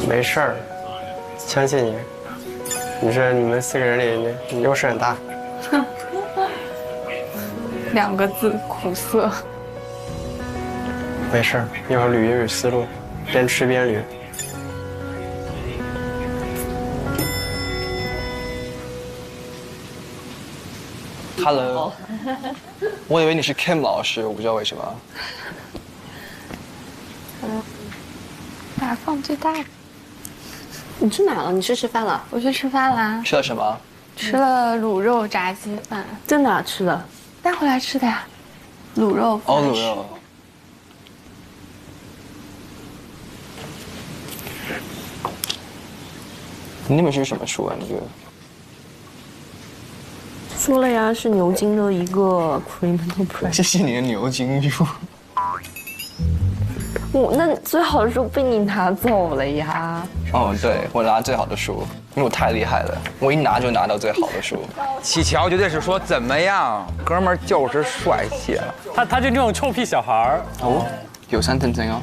S12: 没事儿，相信你。你是你们4个人里你优势很大。
S6: 2个字，苦涩。
S12: 没事儿，一会儿捋一捋思路，边吃边捋。Hello， 我以为你是 Kim 老师，我不知道为什么。
S6: 把放最大的。
S16: 你去哪了？你去吃饭了？
S6: 我去吃饭啦。
S12: 吃了什么？
S6: 吃了卤肉炸鸡饭。
S16: 在哪吃的？
S6: 带回来吃的呀。卤肉。
S12: 哦，卤肉。你那本是什么书啊？你觉得？
S16: 说了呀，是牛津的一个 criminal practice。
S12: 谢谢你的牛津书。
S16: 那最好的书被你拿走了呀。
S12: 哦，对，我拿最好的书，因为我太厉害了，我一拿就拿到最好的书。
S5: 启乔绝对是说怎么样，哥们儿就是帅气了。
S3: 他就那种臭屁小孩儿。
S12: 哦，有3等奖哦。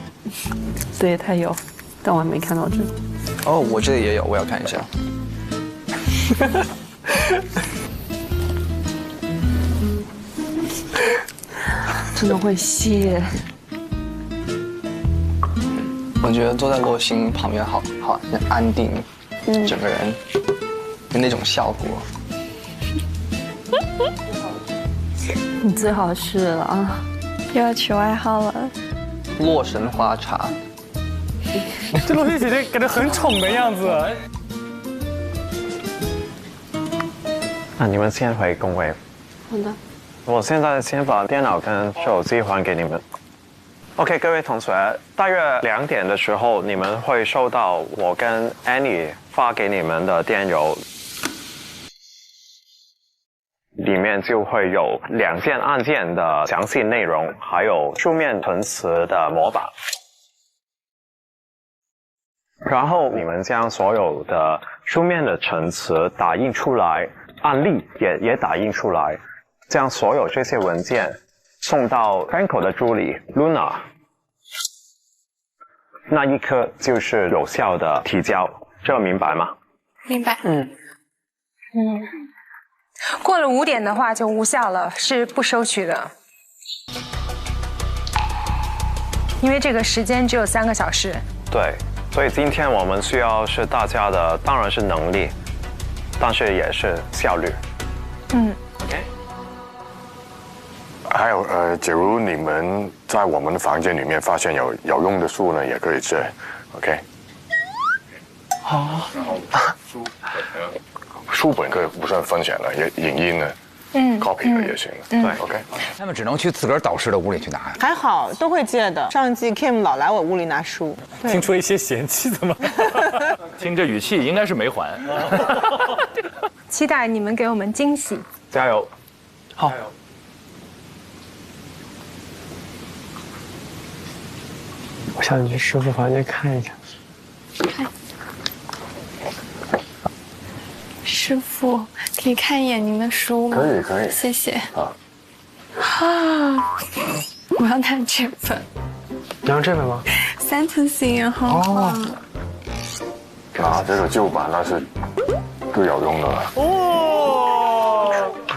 S16: 对，他有，但我还没看到这个。
S12: 哦，我这里也有，我要看一下。
S16: 真的会谢。
S12: 我觉得坐在洛星旁边好安定，整个人的那种效果。
S16: 你最好是了啊，
S9: 又要取外号了。
S12: 洛神花茶。
S3: 这洛星姐姐感觉很宠的样子。
S8: 那你们先回工位。
S16: 好的。
S8: 我现在先把电脑跟手机还给你们。OK， 各位同学，大约2点的时候，你们会收到我跟 Annie 发给你们的电邮，里面就会有2件案件的详细内容，还有书面陈词的模板。然后你们将所有的书面的陈词打印出来，案例也打印出来，将所有这些文件送到 Franco 的助理 Luna， 那一刻就是有效的提交，这明白吗？
S10: 明白。过了5点的话就无效了，是不收取的，因为这个时间只有3个小时。
S8: 对，所以今天我们需要是大家的，当然是能力，但是也是效率。OK。
S11: 还有假如你们在我们的房间里面发现有用的书呢，也可以借 ，OK。
S12: 好。
S11: 书本可以不算分享了，也影音呢，copy 的也行。对 ，OK。
S5: 他们只能去自个儿导师的屋里去拿。
S4: 还好都会借的。上季 Kim 老来我屋里拿书，
S3: 听出一些嫌弃的吗？
S2: 听这语气应该是没还。
S10: 期待你们给我们惊喜。
S8: 加油！
S12: 好。我想去师傅房间看一下。
S6: 师傅，可以看一眼您的书吗？
S11: 可以，
S6: 谢谢。
S11: 啊，
S6: 我要拿这本。
S12: 你要这本吗
S6: ？Sentencing，好棒。
S11: 拿这个旧版那是最有用的了。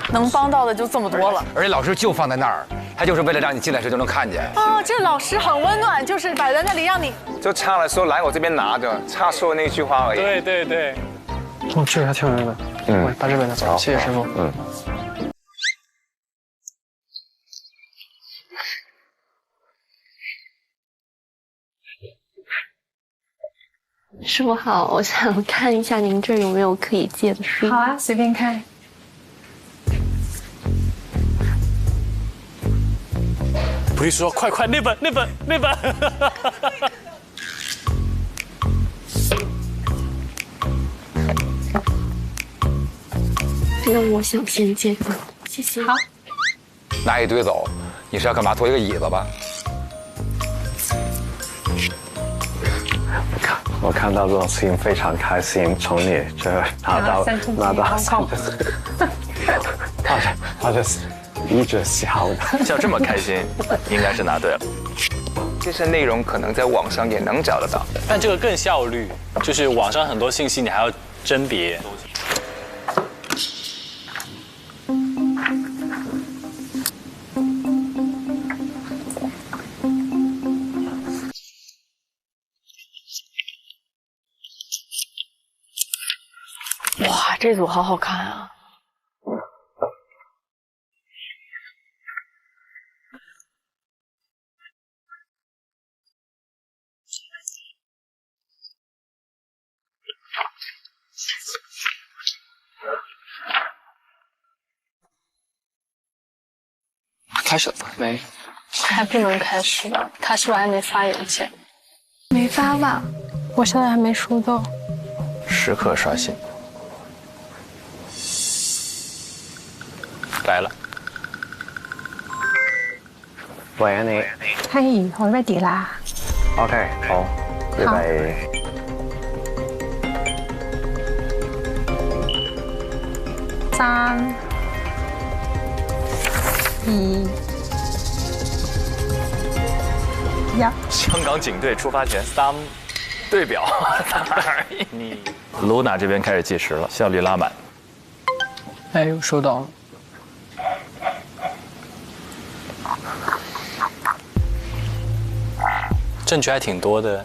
S13: 能帮到的就这么多了。
S5: 而且老师就放在那儿，他就是为了让你进来时就能看见。
S13: 这老师很温暖，就是摆在那里让你。
S14: 就差了说来我这边拿着，差说那句话而已。
S3: 对。
S12: 这个还挺有用的。我把这本拿走，谢谢师傅。
S16: 师傅好，我想看一下您这儿有没有可以借的书。
S10: 好啊，随便看。
S3: 不是说快那本。
S16: 那我想先借本，谢谢。
S10: 好。
S5: 拿一堆走，你是要干嘛？做一个椅子吧？
S8: 我看到洛星非常开心，从你这拿到，他就一直笑的，
S2: 笑这么开心，应该是拿对了。
S14: 这些内容可能在网上也能找得到，
S3: 但这个更效率，就是网上很多信息你还要甄别。
S13: 哇，这组好好看啊！
S12: 开始了没？
S6: 还不能开始吧？他是不是还没发邮件？
S13: 没发吧？我现在还没收到。
S2: 时刻刷新。来了。
S8: 喂，安妮。
S10: 嘿，我 ready 啦。
S8: OK， 好，預備。
S10: 3、2、1。
S2: 香港警队出发前，3对表你Luna这边开始计时了，效率拉满。
S12: 哎，我收到了。
S3: 证据还挺多的。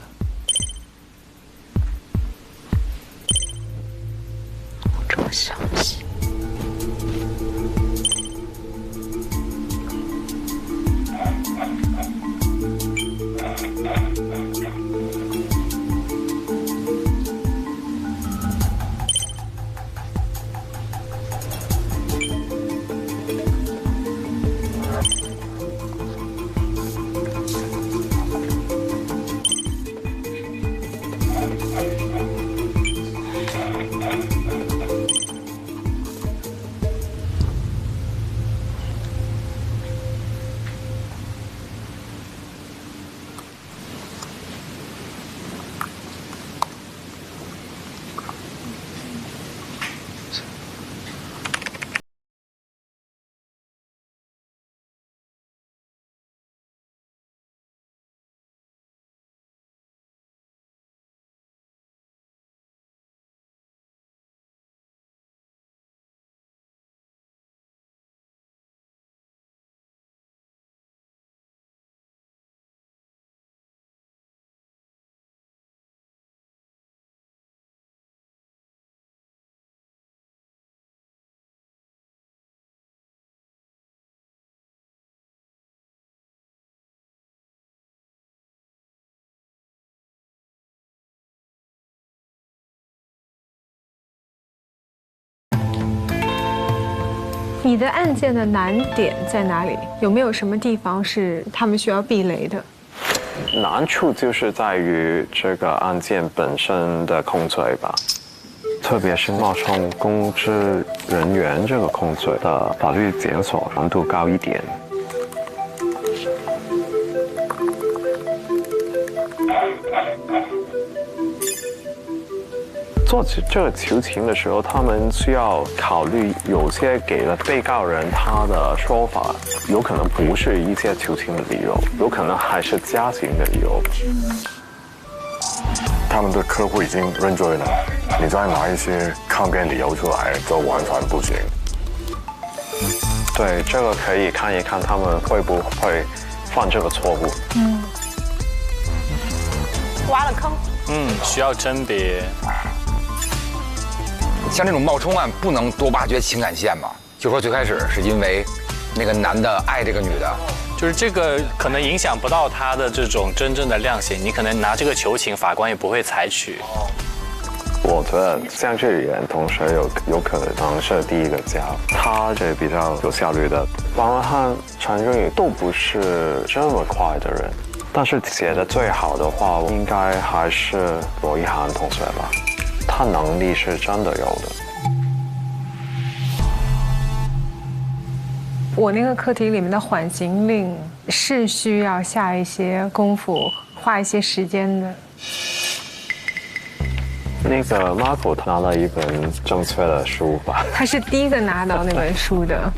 S10: 你的案件的难点在哪里？有没有什么地方是他们需要避雷的？
S8: 难处就是在于这个案件本身的控罪吧，特别是冒充公职人员这个控罪的法律检索难度高一点。做这个求情的时候，他们需要考虑，有些给了被告人他的说法，有可能不是一些求情的理由，有可能还是加刑的理由。
S11: 他们的客户已经认罪了，你再拿一些抗辩理由出来，就完全不行。
S8: 对，这个可以看一看他们会不会犯这个错误。
S4: 挖了坑。
S3: 需要甄别。
S5: 像这种冒充案不能多挖掘情感线嘛？就说最开始是因为那个男的爱这个女的，
S3: 就是这个可能影响不到他的这种真正的量刑，你可能拿这个求情，法官也不会采取。
S8: 我觉得像这里人同学有可能是第一个加，他是比较有效率的。王文翰、陈振宇都不是这么快的人，但是写的最好的话，应该还是罗一涵同学吧。他能力是真的有的。
S10: 我那个课题里面的缓刑令是需要下一些功夫、花一些时间的。
S8: 那个 Marco 拿了一本正确的书吧？
S10: 他是第一个拿到那本书的，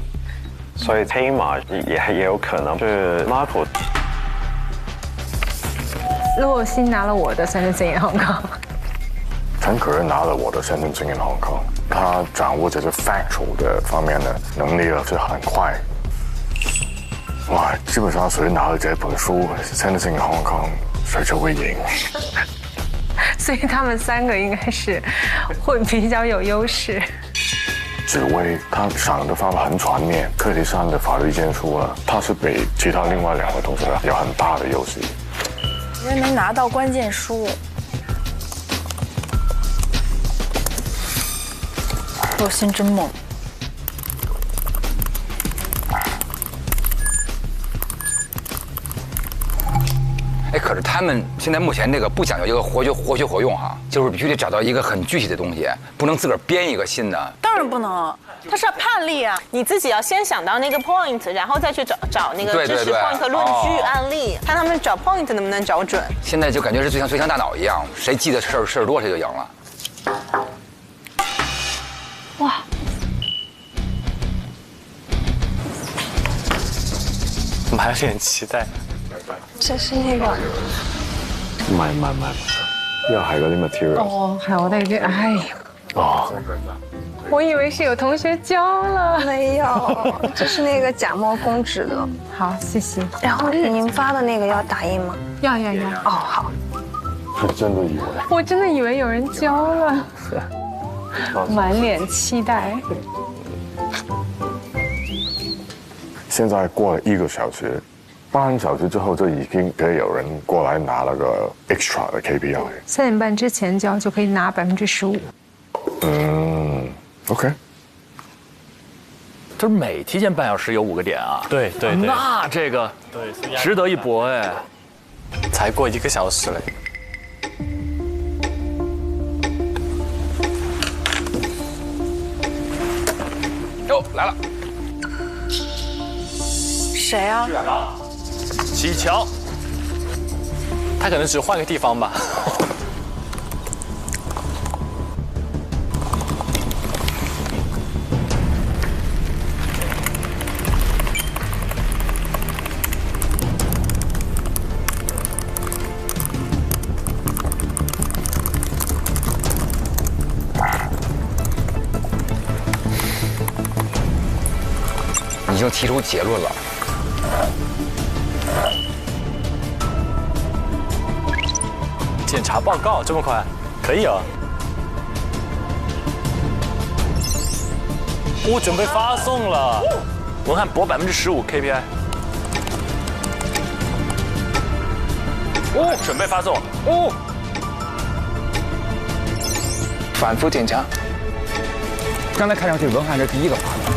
S8: 所以黑马也有可能是 Marco。
S10: 洛欣拿了我的sentencing in Hong Kong。
S11: 陈可人拿了我的sentencing in Hong Kong，他掌握这些 factual 的方面的能力是很快。哇，基本上谁拿了这本书 sentencing in Hong Kong， 谁就会赢。
S10: 所以他们三个应该是会比较有优势。
S11: 紫薇他想的方法很全面，课题上的法律建树了，他是比其他另外2位同学有很大的优势。
S13: 因为没拿到关键书。洛欣真猛。
S5: 哎，可是他们现在目前这个不讲究一个活学活用哈，就是必须得找到一个很具体的东西，不能自个儿编一个新的。
S13: 当然不能，它是要判例啊，
S4: 你自己要先想到那个 point， 然后再去找那个知识 point 论据案例，看他们找 point 能不能找准。
S5: 现在就感觉是最强大脑一样，谁记得事儿多谁就赢了。
S13: 哇！
S3: 我们还有点期待。
S9: 这是那个。
S8: 唔係，又係嗰啲 material。
S10: 哦，係我哋啲，哎。
S8: 哦。
S10: 我以為是有同學交了。
S9: 沒有，這是那個假冒公職的。
S10: 好，謝謝。
S9: 然後您發的那個要打印嗎？
S10: 要。
S9: 哦，好。
S11: 是真的以為。
S10: 我真的以為有人交了。滿臉期待。
S11: 現在過了1個小時。半小時之後就已經可以有人過來拿那個 extra 的 KPI。
S10: 3點半之前交就可以拿15%。
S11: OK。
S2: 就是每提前半小時有5個點啊。
S3: 對。
S2: 那這個值得一搏哎。
S3: 才過1個小時嘞。
S5: 哟，來了。
S13: 誰啊？
S2: 启乔，
S3: 他可能只換個地方吧。
S5: 已經提出結論了。
S3: 檢查報告這麼快，可以啊！我準備發送了，
S2: 文翰博15% KPI。準備發送。
S14: 反覆檢查。
S5: 剛才看上去文翰是第一個發的。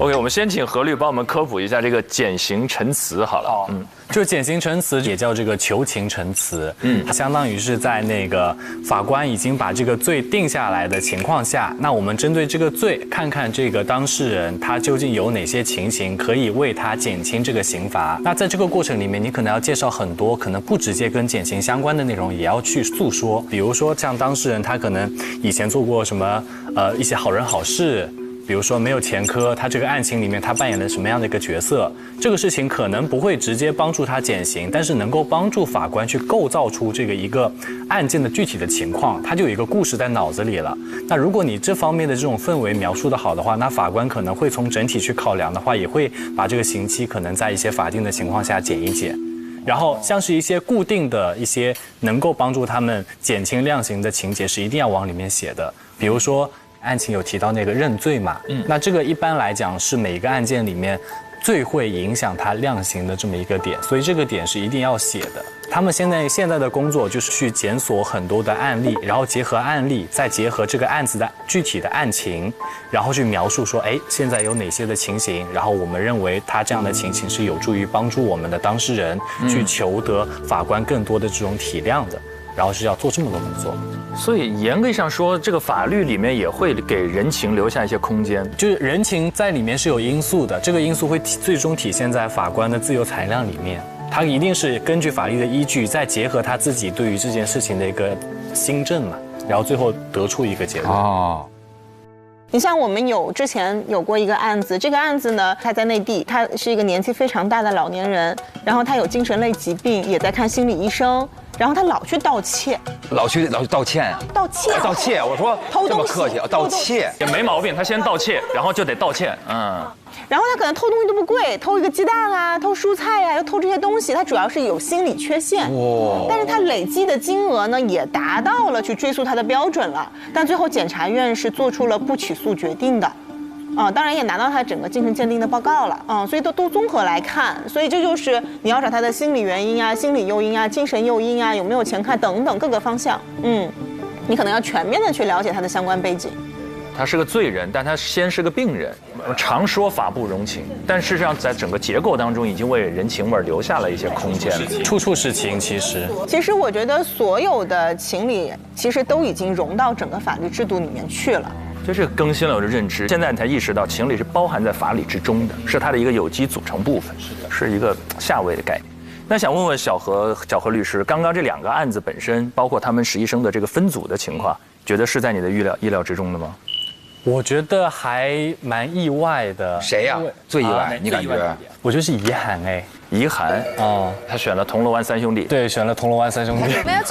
S2: OK， 我们先请何律帮我们科普一下这个减刑陈词好了。
S3: 就减刑陈词也叫这个求情陈词，它相当于是在那个法官已经把这个罪定下来的情况下，那我们针对这个罪，看看这个当事人他究竟有哪些情形可以为他减轻这个刑罚。那在这个过程里面，你可能要介绍很多可能不直接跟减刑相关的内容，也要去诉说。比如说像当事人他可能以前做过什么一些好人好事。比如说没有前科，他这个案情里面他扮演了什么样的一个角色？这个事情可能不会直接帮助他减刑，但是能够帮助法官去构造出这个一个案件的具体的情况，他就有一个故事在脑子里了。那如果你这方面的这种氛围描述的好的话，那法官可能会从整体去考量的话，也会把这个刑期可能在一些法定的情况下减一减。然后像是一些固定的一些能够帮助他们减轻量刑的情节是一定要往里面写的，比如说。案情有提到那个认罪嘛，那这个一般来讲是每一个案件里面最会影响他量刑的这么一个点，所以这个点是一定要写的。他们现在的工作就是去检索很多的案例，然后结合案例，再结合这个案子的具体的案情，然后去描述说，哎，现在有哪些的情形，然后我们认为他这样的情形是有助于帮助我们的当事人去求得法官更多的这种体谅的。然后是要做这么多工作，
S2: 所以严格上说，这个法律里面也会给人情留下一些空间，
S3: 就是人情在里面是有因素的，这个因素会最终体现在法官的自由裁量里面，他一定是根据法律的依据，再结合他自己对于这件事情的一个心证嘛，然后最后得出一个结论。哦。
S4: 你像我们之前有过一个案子，这个案子呢，他在内地，他是一个年纪非常大的老年人，然后他有精神类疾病，也在看心理医生，然后他老去盗窃，
S5: 老去道歉啊，
S4: 盗窃，
S5: 我说这么客气啊，盗窃
S2: 也没毛病，他先盗窃，然后就得道歉，
S4: 然后他可能偷东西都不贵，偷一个鸡蛋啊，偷蔬菜啊，又偷这些东西，他主要是有心理缺陷。但是他累积的金额呢，也达到了去追溯他的标准了。但最后检察院是做出了不起诉决定的，当然也拿到他整个精神鉴定的报告了，所以都综合来看。所以这就是你要找他的心理原因啊、心理诱因啊、精神诱因啊、有没有前科等等各个方向。你可能要全面的去了解他的相关背景。
S2: 他是个罪人，但他先是个病人。常说法不容情，但事实上在整个结构当中已经为人情味留下了一些空间了。
S3: 处处是情，其实
S4: 我觉得所有的情理其实都已经融到整个法律制度里面去了。
S2: 就这个更新了我的认知，现在你才意识到情理是包含在法理之中的，是它的一个有机组成部分，是一个下位的概念。那想问问小何律师，刚刚这2个案子本身，包括他们实习生的这个分组的情况，觉得是在你的意料之中的吗？
S3: 我觉得还蛮意外的。
S5: 谁呀？最意外？你感觉？
S3: 我觉得是遗憾哎，
S2: 遗憾哦，他选了铜锣湾3兄弟。
S3: 对，选了铜锣湾3兄弟。
S17: 没有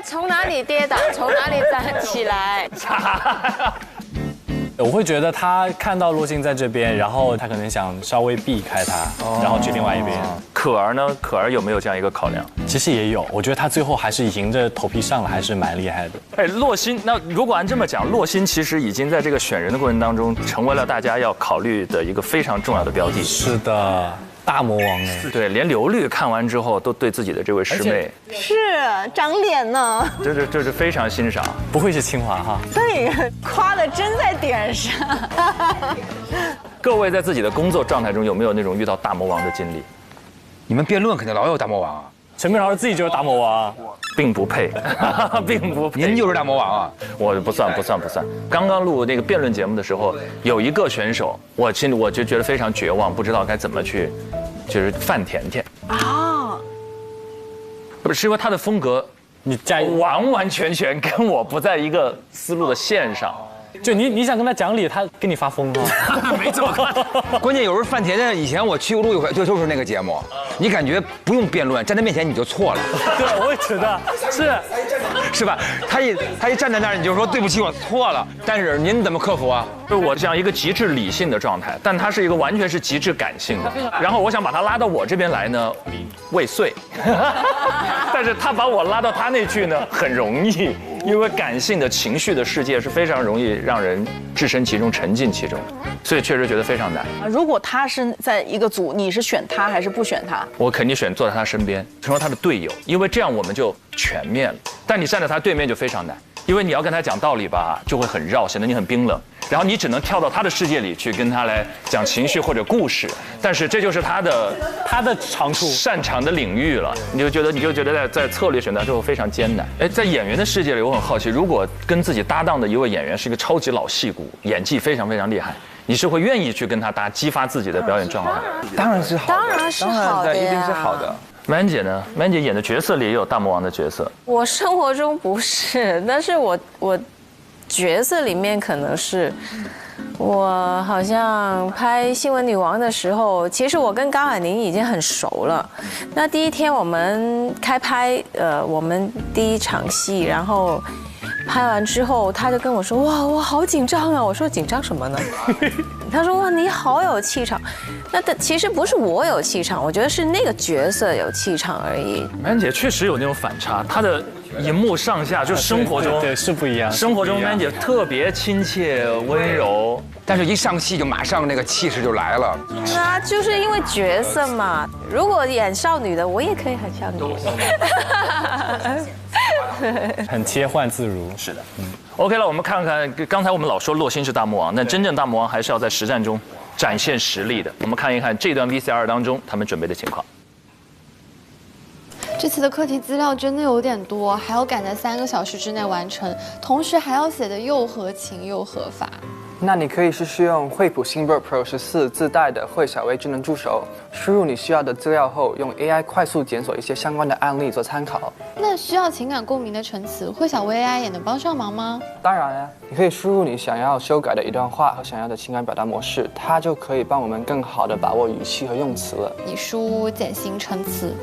S17: 从哪里跌倒，从哪里站起来。
S3: 我会觉得他看到洛星在这边，然后他可能想稍微避开他，然后去另外一边。
S2: 可儿呢？可儿有没有这样一个考量？
S3: 其实也有，我觉得他最后还是迎着头皮上了，还是蛮厉害的。
S2: 哎，洛星，那如果按这么讲，洛星其实已经在这个选人的过程当中，成为了大家要考虑的一个非常重要的标的。
S3: 是的。大魔王哎，
S2: 对，连刘律看完之后都对自己的这位师妹
S4: 是长脸呢，
S2: 这是非常欣赏，
S3: 不愧是清华哈，
S4: 对，夸的真在点上。
S2: 各位在自己的工作状态中有没有那种遇到大魔王的经历？
S5: 你们辩论肯定老有大魔王啊，
S3: 陈明老师自己就是大魔王，
S2: 并不配，并不配。
S5: 您就是大魔王啊？
S2: 我不算。刚刚录那个辩论节目的时候，有一个选手，我就觉得非常绝望，不知道该怎么去，就是范甜甜啊，不是因为他的风格，完完全全跟我不在一个思路的线上。
S3: 就你想跟他讲理，他跟你发疯啊？
S5: 没这么看。关键有时候范甜甜以前我去过录一回，就是那个节目，你感觉不用辩论，站在面前你就错了。
S3: 对，我也觉得
S5: 是吧？他一站在那儿，你就说对不起，我错了。但是您怎么克服啊？
S2: 就我这样一个极致理性的状态，但他是一个完全是极致感性的。然后我想把他拉到我这边来呢，未遂。但是他把我拉到他那去呢，很容易。因为感性的情绪的世界是非常容易让人置身其中、沉浸其中，所以确实觉得非常难。
S13: 如果他是在一个组，你是选他还是不选他？
S2: 我肯定选坐在他身边，成为他的队友，因为这样我们就全面了。但你站在他对面就非常难。因为你要跟他讲道理吧，就会很绕，显得你很冰冷。然后你只能跳到他的世界里去跟他来讲情绪或者故事，但是这就是他的
S3: 长处、
S2: 擅长的领域了。你就觉得在策略选择之后非常艰难。哎，在演员的世界里，我很好奇，如果跟自己搭档的一位演员是一个超级老戏骨，演技非常非常厉害，你是会愿意去跟他搭，激发自己的表演状态？
S14: 当然是好的，
S17: 当然是好的呀，
S14: 一定是好的。
S2: 曼姐呢？曼姐演的角色里也有大魔王的角色。
S17: 我生活中不是，但是我角色里面可能是。我好像拍《新闻女王》的时候，其实我跟高海宁已经很熟了。那第一天我们开拍，我们第一场戏，然后拍完之后，他就跟我说：“哇，我好紧张啊！”我说：“紧张什么呢？”他说：“哇，你好有气场。”那其实不是我有气场，我觉得是那个角色有气场而已。
S2: 曼姐确实有那种反差，她的荧幕上下就是生活中
S3: 对是不一样。
S2: 生活中曼姐特别亲切温柔，
S5: 但是一上戏就马上那个气势就来了。
S17: 那就是因为角色嘛。如果演少女的，我也可以很像你。
S3: 很切换自如。
S2: 是的，OK 了，我们看看，刚才我们老说洛星是大魔王，但真正大魔王还是要在实战中展现实力的。我们看一看这段 VCR 当中他们准备的情况。
S18: 这次的课题资料真的有点多，还要赶在3个小时之内完成，同时还要写的又合情又合法。
S12: 那你可以试试用惠普 ThinkBook Pro 14自带的惠小微智能助手，输入你需要的资料后，用 AI 快速检索一些相关的案例做参考。
S18: 那需要情感共鸣的陈词，惠小微 AI 也能帮上忙吗？
S12: 当然呀，你可以输入你想要修改的一段话和想要的情感表达模式，它就可以帮我们更好的把握语气和用词了。
S18: 你输简型陈词。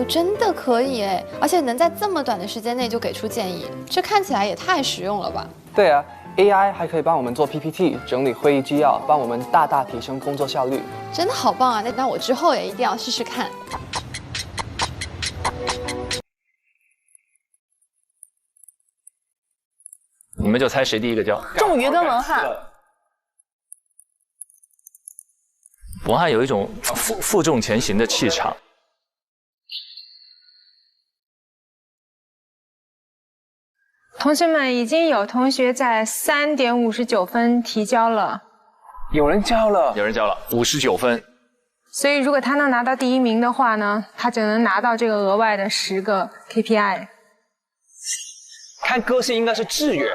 S18: 真的可以哎，而且能在这么短的时间内就给出建议，这看起来也太实用了吧？
S12: 对啊 ，AI 还可以帮我们做 PPT， 整理会议纪要，帮我们大大提升工作效率。
S18: 真的好棒啊！那我之后也一定要试试看。
S2: 你们就猜谁第一个交？
S13: 仲瑜跟文翰。
S2: 文翰有一种负重前行的气场。
S10: 同学们，已经有同学在3点59分提交了，
S14: 有人交了
S2: 59分。
S10: 所以如果他能拿到第1名的话呢，他就能拿到这个额外的10个 KPI。
S12: 看个性应该是志远。